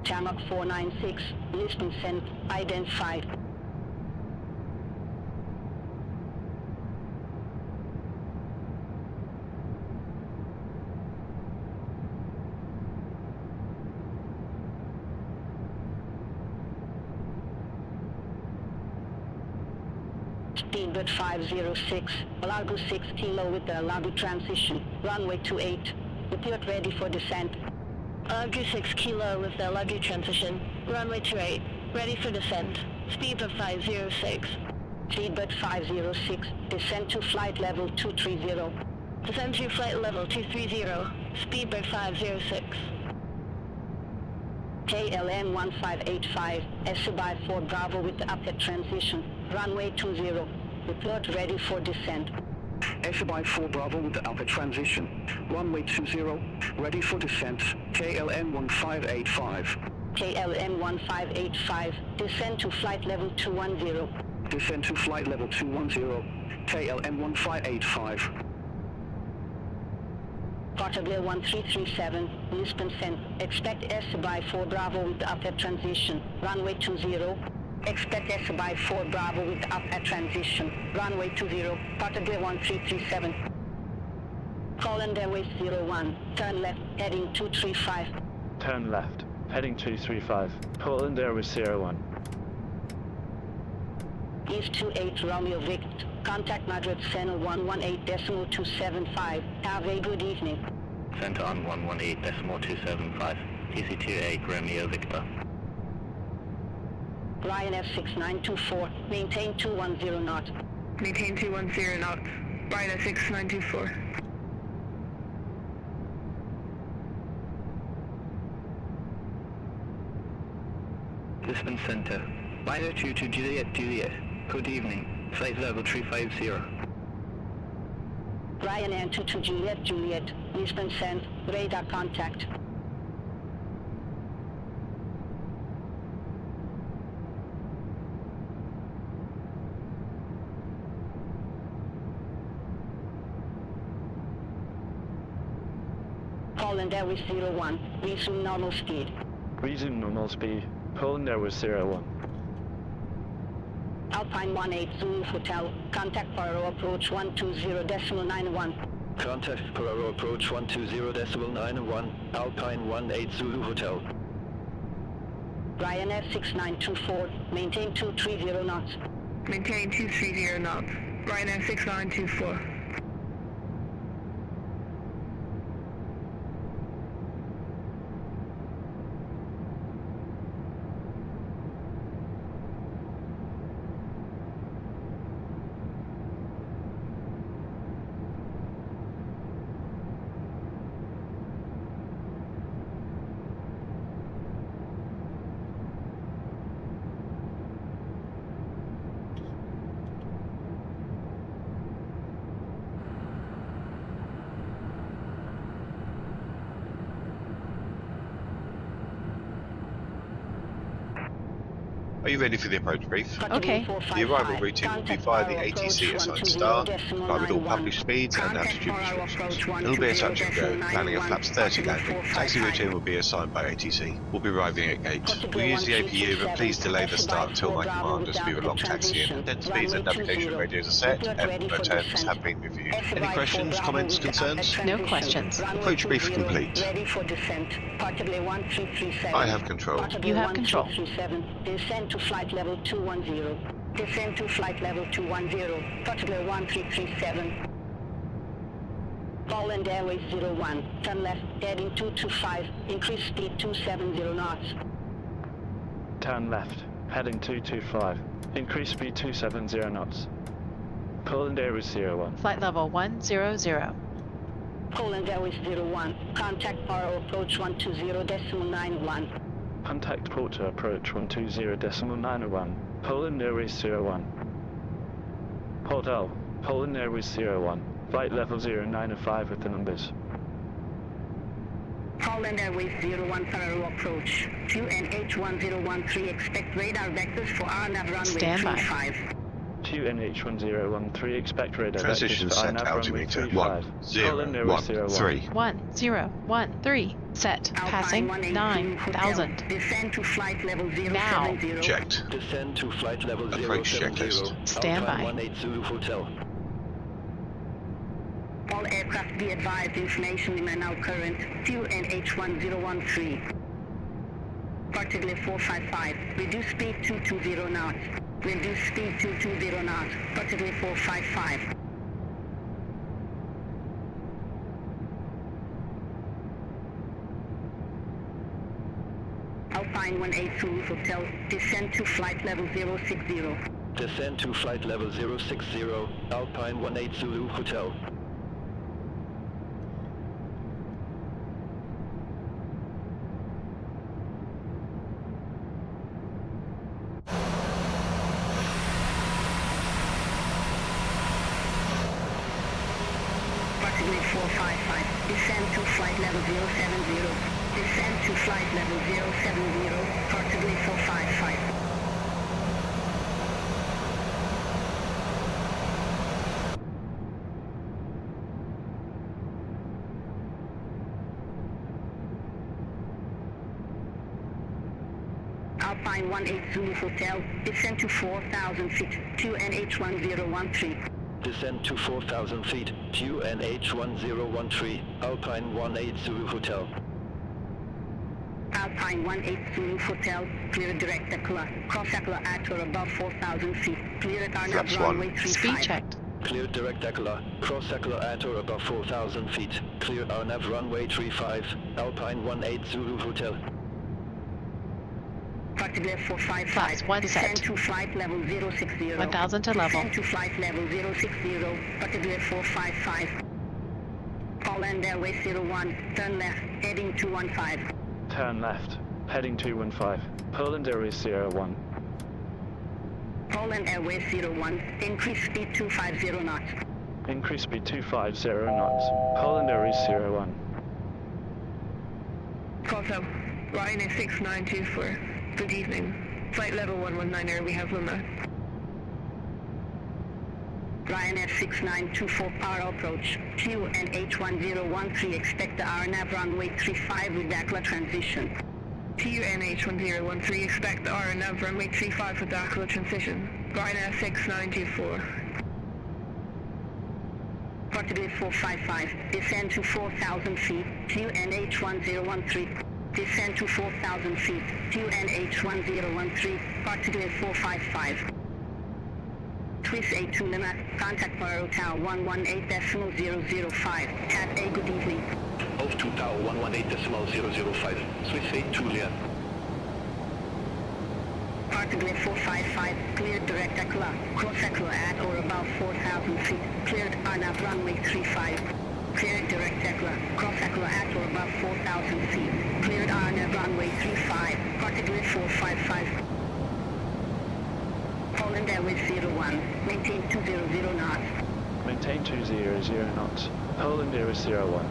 H: Shamrock 496, Lisbon send, identified. Speedbird 506, Alabu 6 kilo with the Alabu transition, runway 28, report ready for descent.
Q: Alabu 6 kilo with the Alabu transition, runway 28, ready for descent, Speedbird 506.
H: Speedbird 506, descend to flight level 230.
Q: Descend to flight level 230, Speedbird 506.
H: KLM 1585, SBY 4 Bravo with the upper transition, runway 20, report ready for descent.
O: SBY 4 Bravo with the upper transition, runway 20, ready for descent, KLM 1585.
H: KLM 1585, descend to flight level 210.
O: Descend to flight level 210, KLM 1585.
H: Porto 1337, Lisbon send, expect SBY 4 Bravo with the upper transition, runway 20. Expect SBY 4 Bravo with the upper transition, runway 20, Porto 1337. Polandairways 01, turn left, heading 235.
C: Turn left, heading 235, Polandairways 01.
H: East 28 Romeo Victor, contact Madrid Center 118.275. Have a good evening.
J: Center on 118.275, TC28 Romeo Victor.
H: Ryanair 6924, maintain 210 knot.
P: Maintain 210 knots. Ryanair 6924.
R: Lisbon Center. Ryanair 2 to Juliet. Good evening. Flight level 350.
H: Ryanair 2 to Juliet. Lisbon Center. Radar contact. Polandairways 01. Resume normal speed.
C: Resume normal speed. Polandairways 01.
H: Alpine 18 Zulu Hotel. Contact Porto approach 120.91.
I: Contact Porto approach 120.91. Alpine 18 Zulu Hotel.
H: Ryanair 6924. Maintain 230 knots.
P: Maintain 230 knots. Ryanair 6924.
A: Are you ready for the approach brief?
B: Okay.
A: The arrival routine will be via the ATC assigned star, fly with all published speeds and altitude restrictions. It will be a touch and go, landing at flaps 30 landing. Taxi routine will be assigned by ATC. We'll be arriving at gate. We'll use the APU, but please delay the start until my command does be a long taxi in. Then speeds and navigation radios are set, and returns have been reviewed. Any questions, comments, concerns?
B: No questions.
A: Approach brief complete.
H: Ready for descent. Portable 1337.
A: I have control.
B: You have control.
H: Descend to flight level 210. Descend to flight level 210. Portable 1337. Polandairways 01. Turn left, heading 225. Increase speed 270 knots.
C: Turn left, heading 225. Increase speed 270 knots. Polandairways 01.
B: Flight level 100.
H: Polandairways 01. Contact Porto approach 120.91.
C: Contact Porto approach 120.91. Polandairways 01. Porto, Polandairways 01. Flight level 095 with the numbers.
H: Polandairways 01 Porto approach. 2NH1013. Expect radar vectors for RNAV runway 35.
C: 2NH1013. Expect radar
A: Transition
C: vectors for
A: set
C: RNAV runway
A: altimeter
C: 35.
A: 1013.
B: 1013. Set. Passing 9,000.
H: Descend to flight level 070.
B: Now.
A: Checked.
I: Descend to flight level
A: Approach
I: 070.
A: checklist.
B: Standby.
I: Alpine 18 Zulu Hotel.
H: All aircraft be advised information we may now current. QNH1013. Particular 455. Reduce speed 220 knots. Reduce speed 220 knots. Particular 455. Alpine 18 Zulu Hotel. Descend to flight level 060.
I: Descend to flight level 060. Alpine 18 Zulu Hotel.
H: Particular 455. Descend to flight level 070. Descend to flight level 070. Particular 455. Alpine 18 Zulu Hotel. Descend to 4,000 feet. QNH1013.
I: Descend to 4,000 feet. QNH1013. Alpine 18 Zulu Hotel.
H: Alpine 18 Zulu Hotel. Clear direct decollage. Cross decollage at or above 4,000 feet. Clear at
A: Flaps
H: RNAV
A: 1.
H: runway 35.
B: Speed checked.
I: Clear direct decollage. Cross decollage at or above 4,000 feet. Clear RNAV runway 35. Alpine 18 Zulu Hotel.
H: Particular 455.
B: Flaps 1 set.
H: Descend to flight level 060.
B: 1000 to level.
H: Descend to flight level 060. Particular 455. Polandairways 01. Turn left, heading 215.
C: Turn left, heading 215. Polandairways 01.
H: Polandairways 01. Increase speed 250 knots.
C: Increase speed 250 knots. Polandairways 01.
P: Porto, Ryanair 6924. Good evening. Flight level 119er, we have Lima.
H: Ryanair 6924 PRO approach. QNH1013, expect the RNAV runway 35 with Dakla transition.
P: QNH1013, expect the RNAV runway 35 with Dakla transition. Ryanair 6924.
H: Portuguese 455, descend to 4,000 feet, QNH1013. Descend to 4,000 feet, QNH1013, Portuguese 455. Twist 82 Lima, contact Porto Tower 118.005. Have a good evening.
I: Off to Tower 118.005, Swiss 82 Lima.
H: Portuguese 455, cleared direct Aquila, cross Aquila at or above 4,000 feet, cleared RNAV runway 35. Cleared direct Aquila, cross Aquila at or above 4,000 feet, cleared RNAV runway 35, Portuguese 455. Polandairways 01, maintain 200 knots.
C: Maintain 200 knots. Polandairways 01.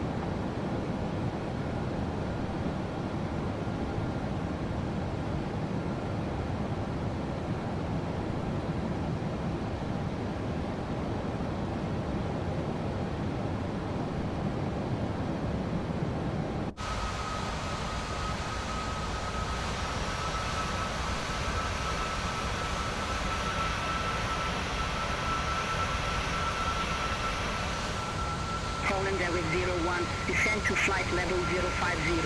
H: Polandairways 01, descend to flight level 050.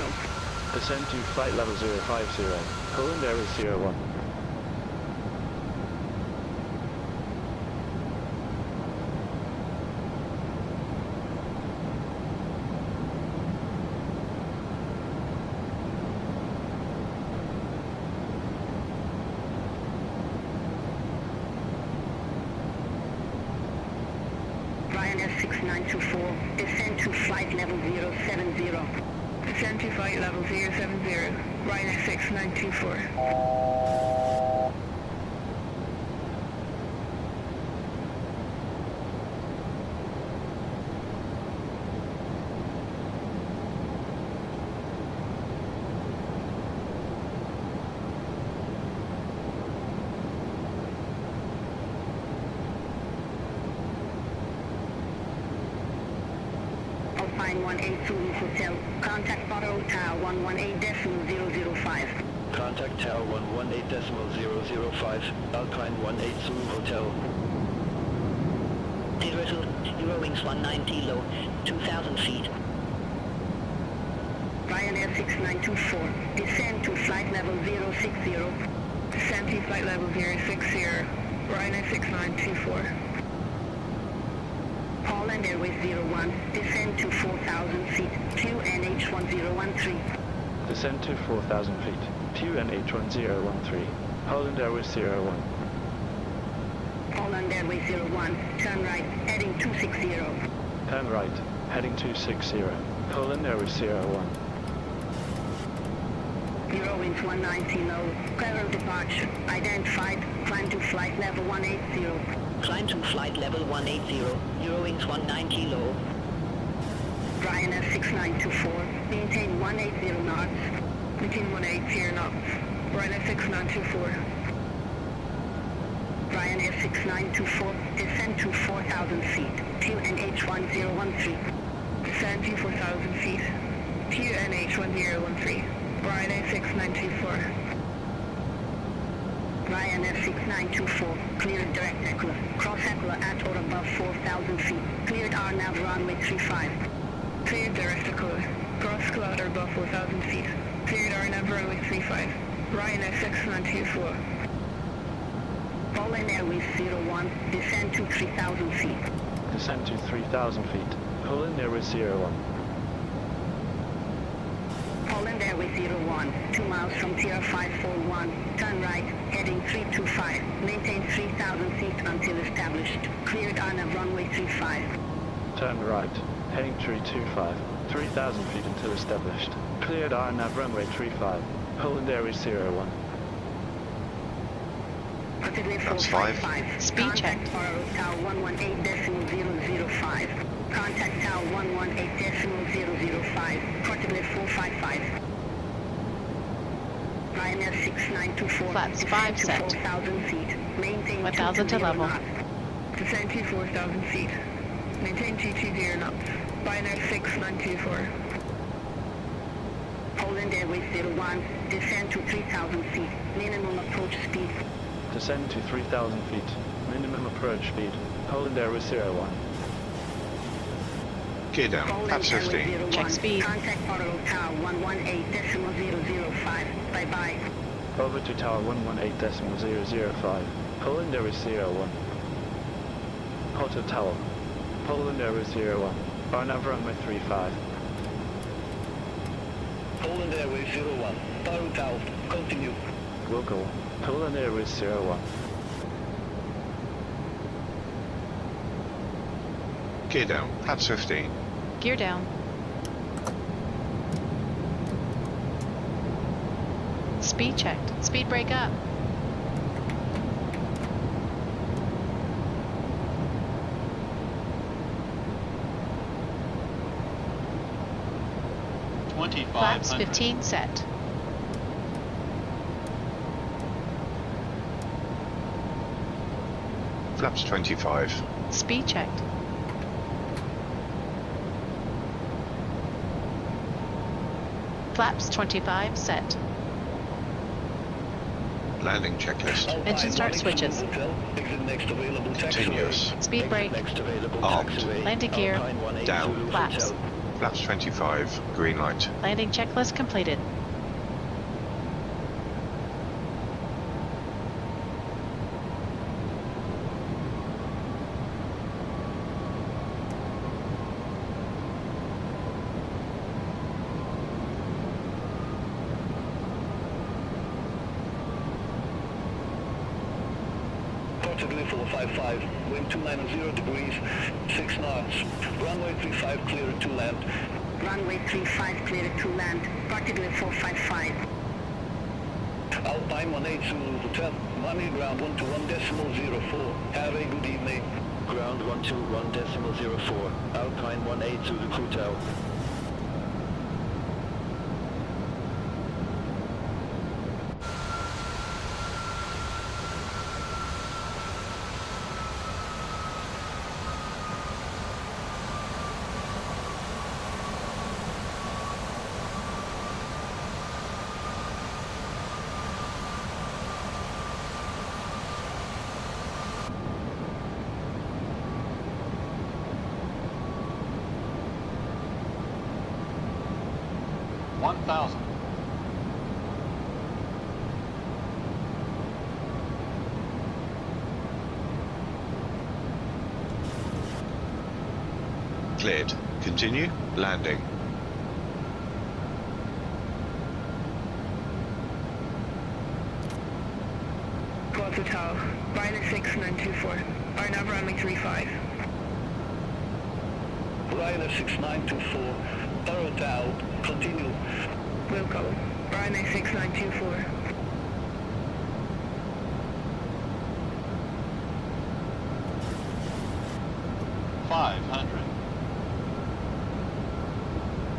C: Descend to flight level 050. Polandairways 01.
H: Ryanair 6924, descend to flight level 070.
P: Descend to flight level 070. Ryanair 6924.
H: Alpine 182 Hotel, contact Porto Tower 118.005.
I: Contact Tower 118.005, Alpine 182 Hotel.
Q: Eurowings 190 low, 2,000 feet.
H: Ryanair 6924, descend to flight level 060.
P: Descend to flight level 060. Ryanair 6924.
H: Polandairways 01, descend to 4,000 feet, QNH1013.
C: Descend to 4,000 feet. QNH1013. Polandairways 01.
H: Polandairways 01, turn right, heading 260.
C: Turn right, heading 260. Polandairways 01.
H: Eurowings 190 low, clear of departure, identified, climb to flight level 180.
Q: Climb to flight level 180, Eurowings 190 low.
H: Ryanair 6924, maintain 180 knots.
P: Maintain 180 knots. Ryanair 6924.
H: Ryanair 6924, descend to 4,000 feet, QNH1013.
P: Descend to 4,000 feet, QNH1013. Ryanair 6924.
H: Ryanair 6924, cleared direct Aquila, cross Aquila at or above 4,000 feet, cleared RNAV runway 35.
P: Cleared direct Aquila, cross Aquila at or above 4,000 feet, cleared RNAV runway 35. Ryanair 6924.
H: Polandairways 01, descend to 3,000 feet.
C: Descend to 3,000 feet. Polandairways 01.
H: Polandairways 01, 2 miles from Sierra 541, turn right, heading 325, maintain 3,000 feet until established, cleared RNAV runway 35.
C: Turn right, heading 325, 3,000 feet until established, cleared RNAV runway 35, Polandairways 01.
A: That's 5.
B: Speed check.
H: Contact Tower 118.005. Contact Tower 118.005. Portable 455. Ryanair 6924.
B: Flaps 5 set.
H: 4,000 feet. Maintain
B: 1,000 to level.
P: Descend to 4,000 feet. Maintain GT0 knots. Ryanair 6924.
H: Polandairways 01. Descend to 3,000 feet. Minimum approach speed.
C: Descend to 3,000 feet. Minimum approach speed. Polandairways 01.
A: Gear down. Flaps 15.
B: Check speed.
H: Contact Porto Tower 118.005. Bye-bye.
C: Over to tower 118.005. Polandairways 01. Porto Tower. Polandairways 01. RNAV runway 35.
I: Polandairways 01. Porto Tower. Continue.
C: Will go. Polandairways 01.
A: Gear down. Flaps 15.
B: Gear down. Speed checked. Speed break up. Flaps 15 set.
A: Flaps 25.
B: Speed checked. Flaps 25 set.
A: Landing checklist.
B: Engine start switches.
A: Continuous.
B: Speed brake.
A: Armed.
B: Landing gear.
A: Down.
B: Flaps.
A: Flaps 25. Green light.
B: Landing checklist completed.
I: Portable 455, wind 290 degrees, 6 knots. Runway 35 clear to land.
H: Runway 35 clear to land. Portable 455.
I: Alpine 18 Zulu Hotel, money ground 121.04. Have a good evening. Ground 121.04. Alpine 18 Zulu Hotel.
A: Cleared. Continue. Landing.
P: Porto Tower. Ryanair 6924. RNAV runway 35.
I: Ryanair 6924. Porto Tower. Continue.
P: Wilco. Ryanair 6924.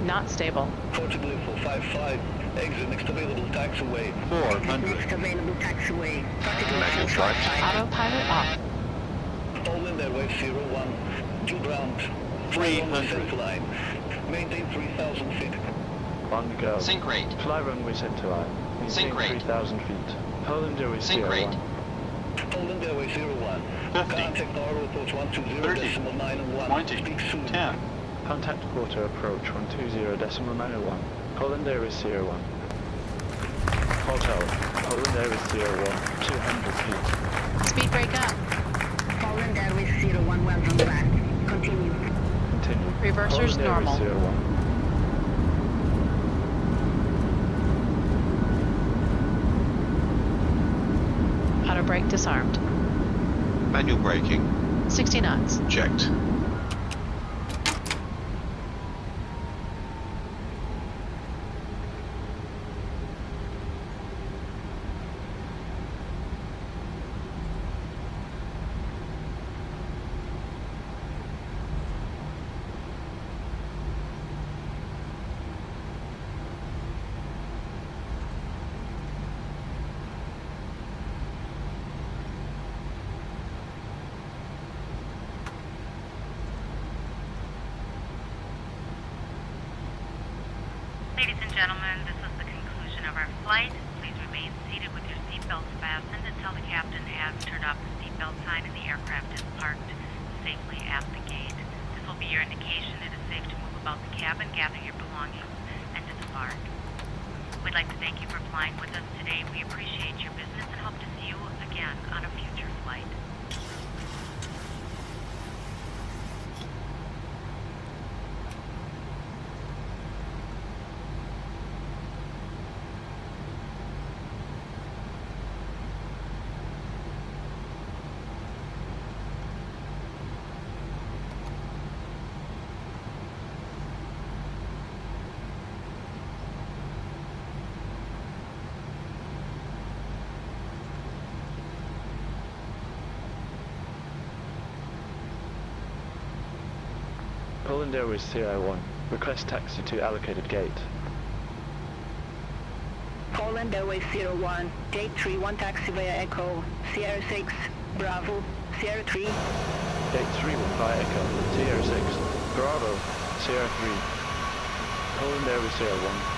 B: Not stable.
I: Portable 455. Exit next available taxiway.
H: 400. Next available taxiway.
A: Landing flight.
B: Autopilot off.
I: Polandairways 01. Due ground. 300. Line. Maintain 3,000 feet.
C: On go.
S: Sync rate.
C: Fly runway center line.
S: Sync rate.
C: 3,000 feet. Polandairways
S: Sync rate.
C: 01.
I: Polandairways 01.
S: 50.
I: Contact Porto approach 120.901.
S: 20.
I: Speak soon.
S: 10.
C: Contact quarter approach 120.901. Polandairways 01. Hotel. Polandairways 01. 200 feet.
B: Speed break up.
H: Polandairways 01, well done back. Continue.
C: Continue.
B: Reversers
C: Polandairways
B: normal.
C: 01.
B: Auto brake disarmed.
A: Manual braking.
B: 60 knots.
A: Checked.
S: Ladies and gentlemen, this is the conclusion of our flight. Please remain seated with your seatbelts fastened until the captain has turned off the seatbelt sign and the aircraft is parked safely at the gate. This will be your indication it is safe to move about the cabin, gather your belongings, and to depart. We'd like to thank you for flying with us today. We appreciate your business and hope to see you again on a future flight.
C: Polandairways Sierra 1. Request taxi to allocated gate.
H: Polandairways 01, gate 3, 1 taxi via Echo, Sierra 6, Bravo, Sierra 3.
C: Gate 3 via Echo, Sierra 6, Bravo, Sierra 3. Polandairways Sierra 1.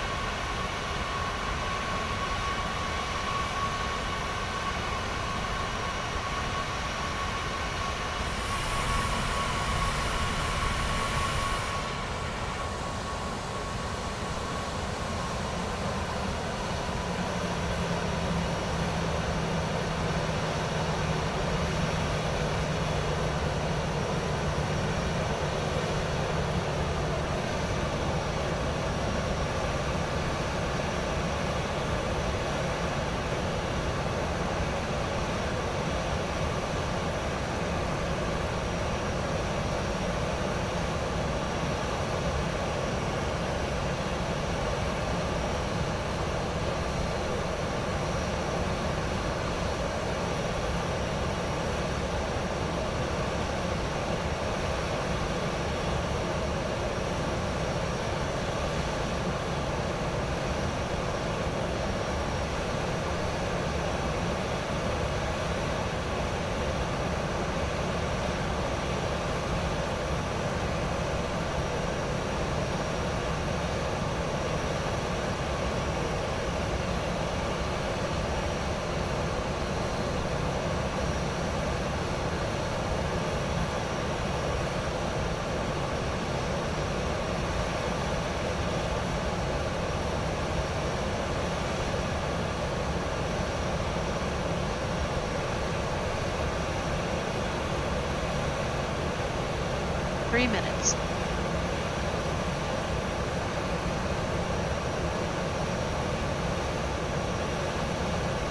B: Minutes.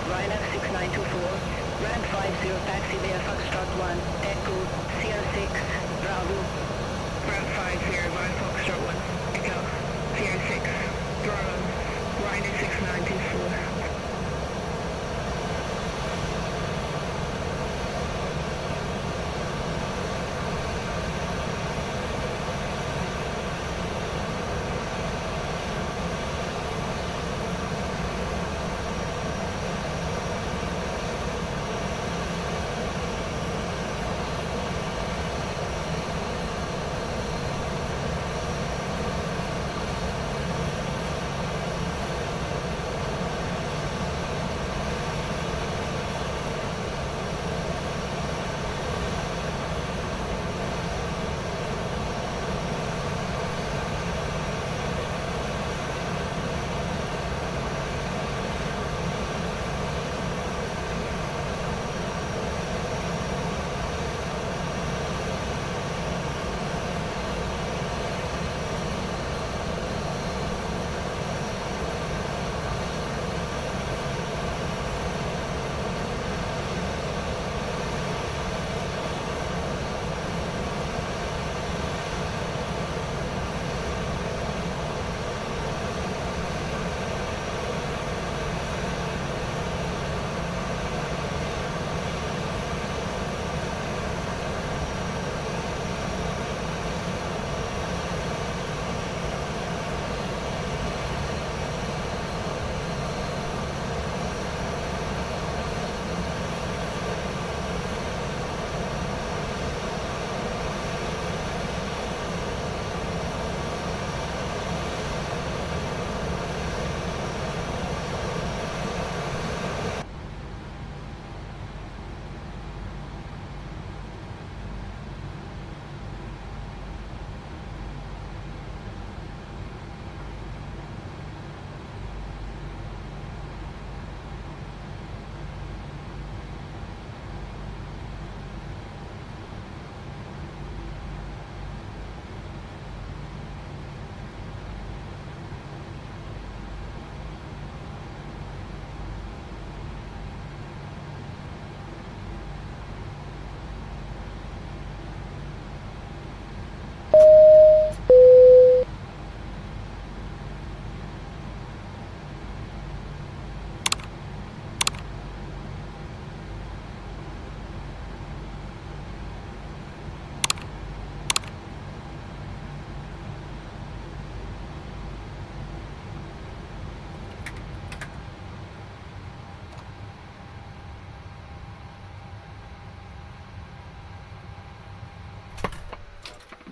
H: Ryanair 6924, Rand 50 taxi via Foxtrot 1, Echo, Sierra 6, Bravo.
P: Rand 50 via Foxtrot 1, Echo, Sierra 6, Bravo, Ryanair 6924.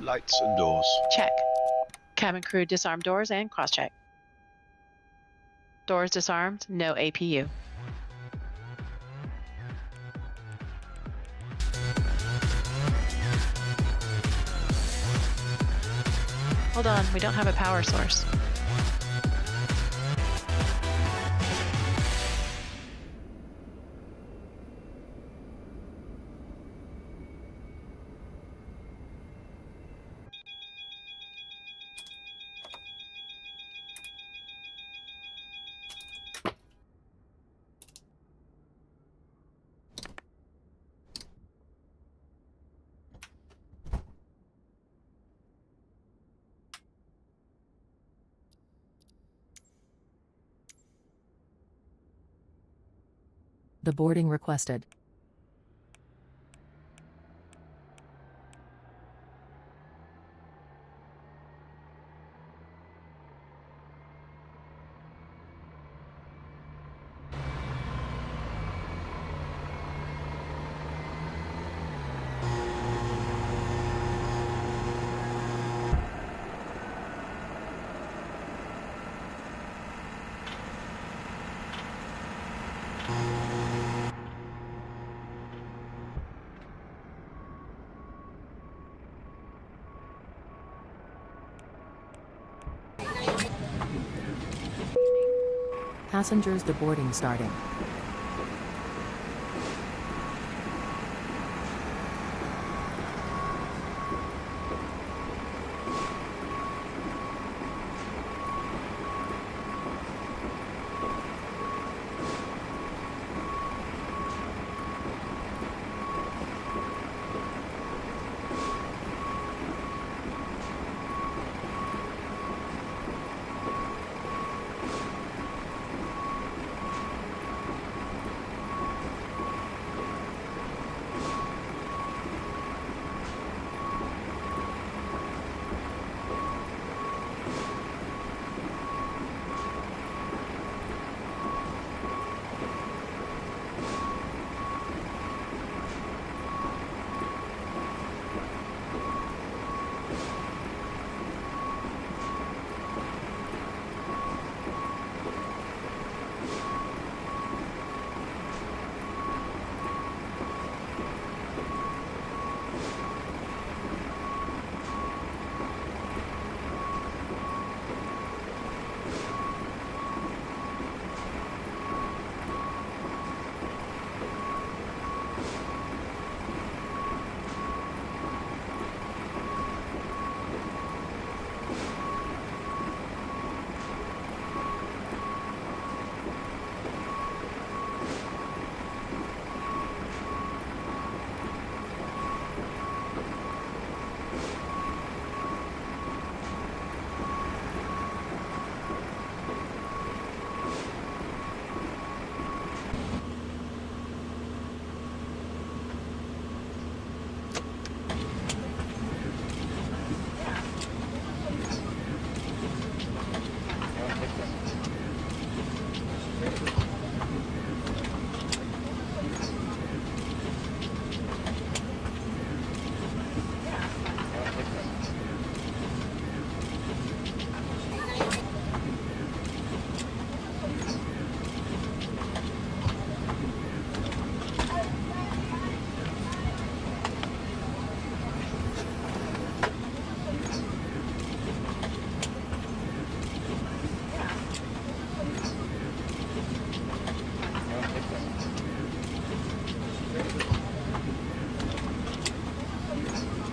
A: Lights and doors.
B: Check. Cabin crew disarm doors and cross-check. Doors disarmed, no APU. Hold on, we don't have a power source.
T: The boarding requested. Passengers deboarding starting.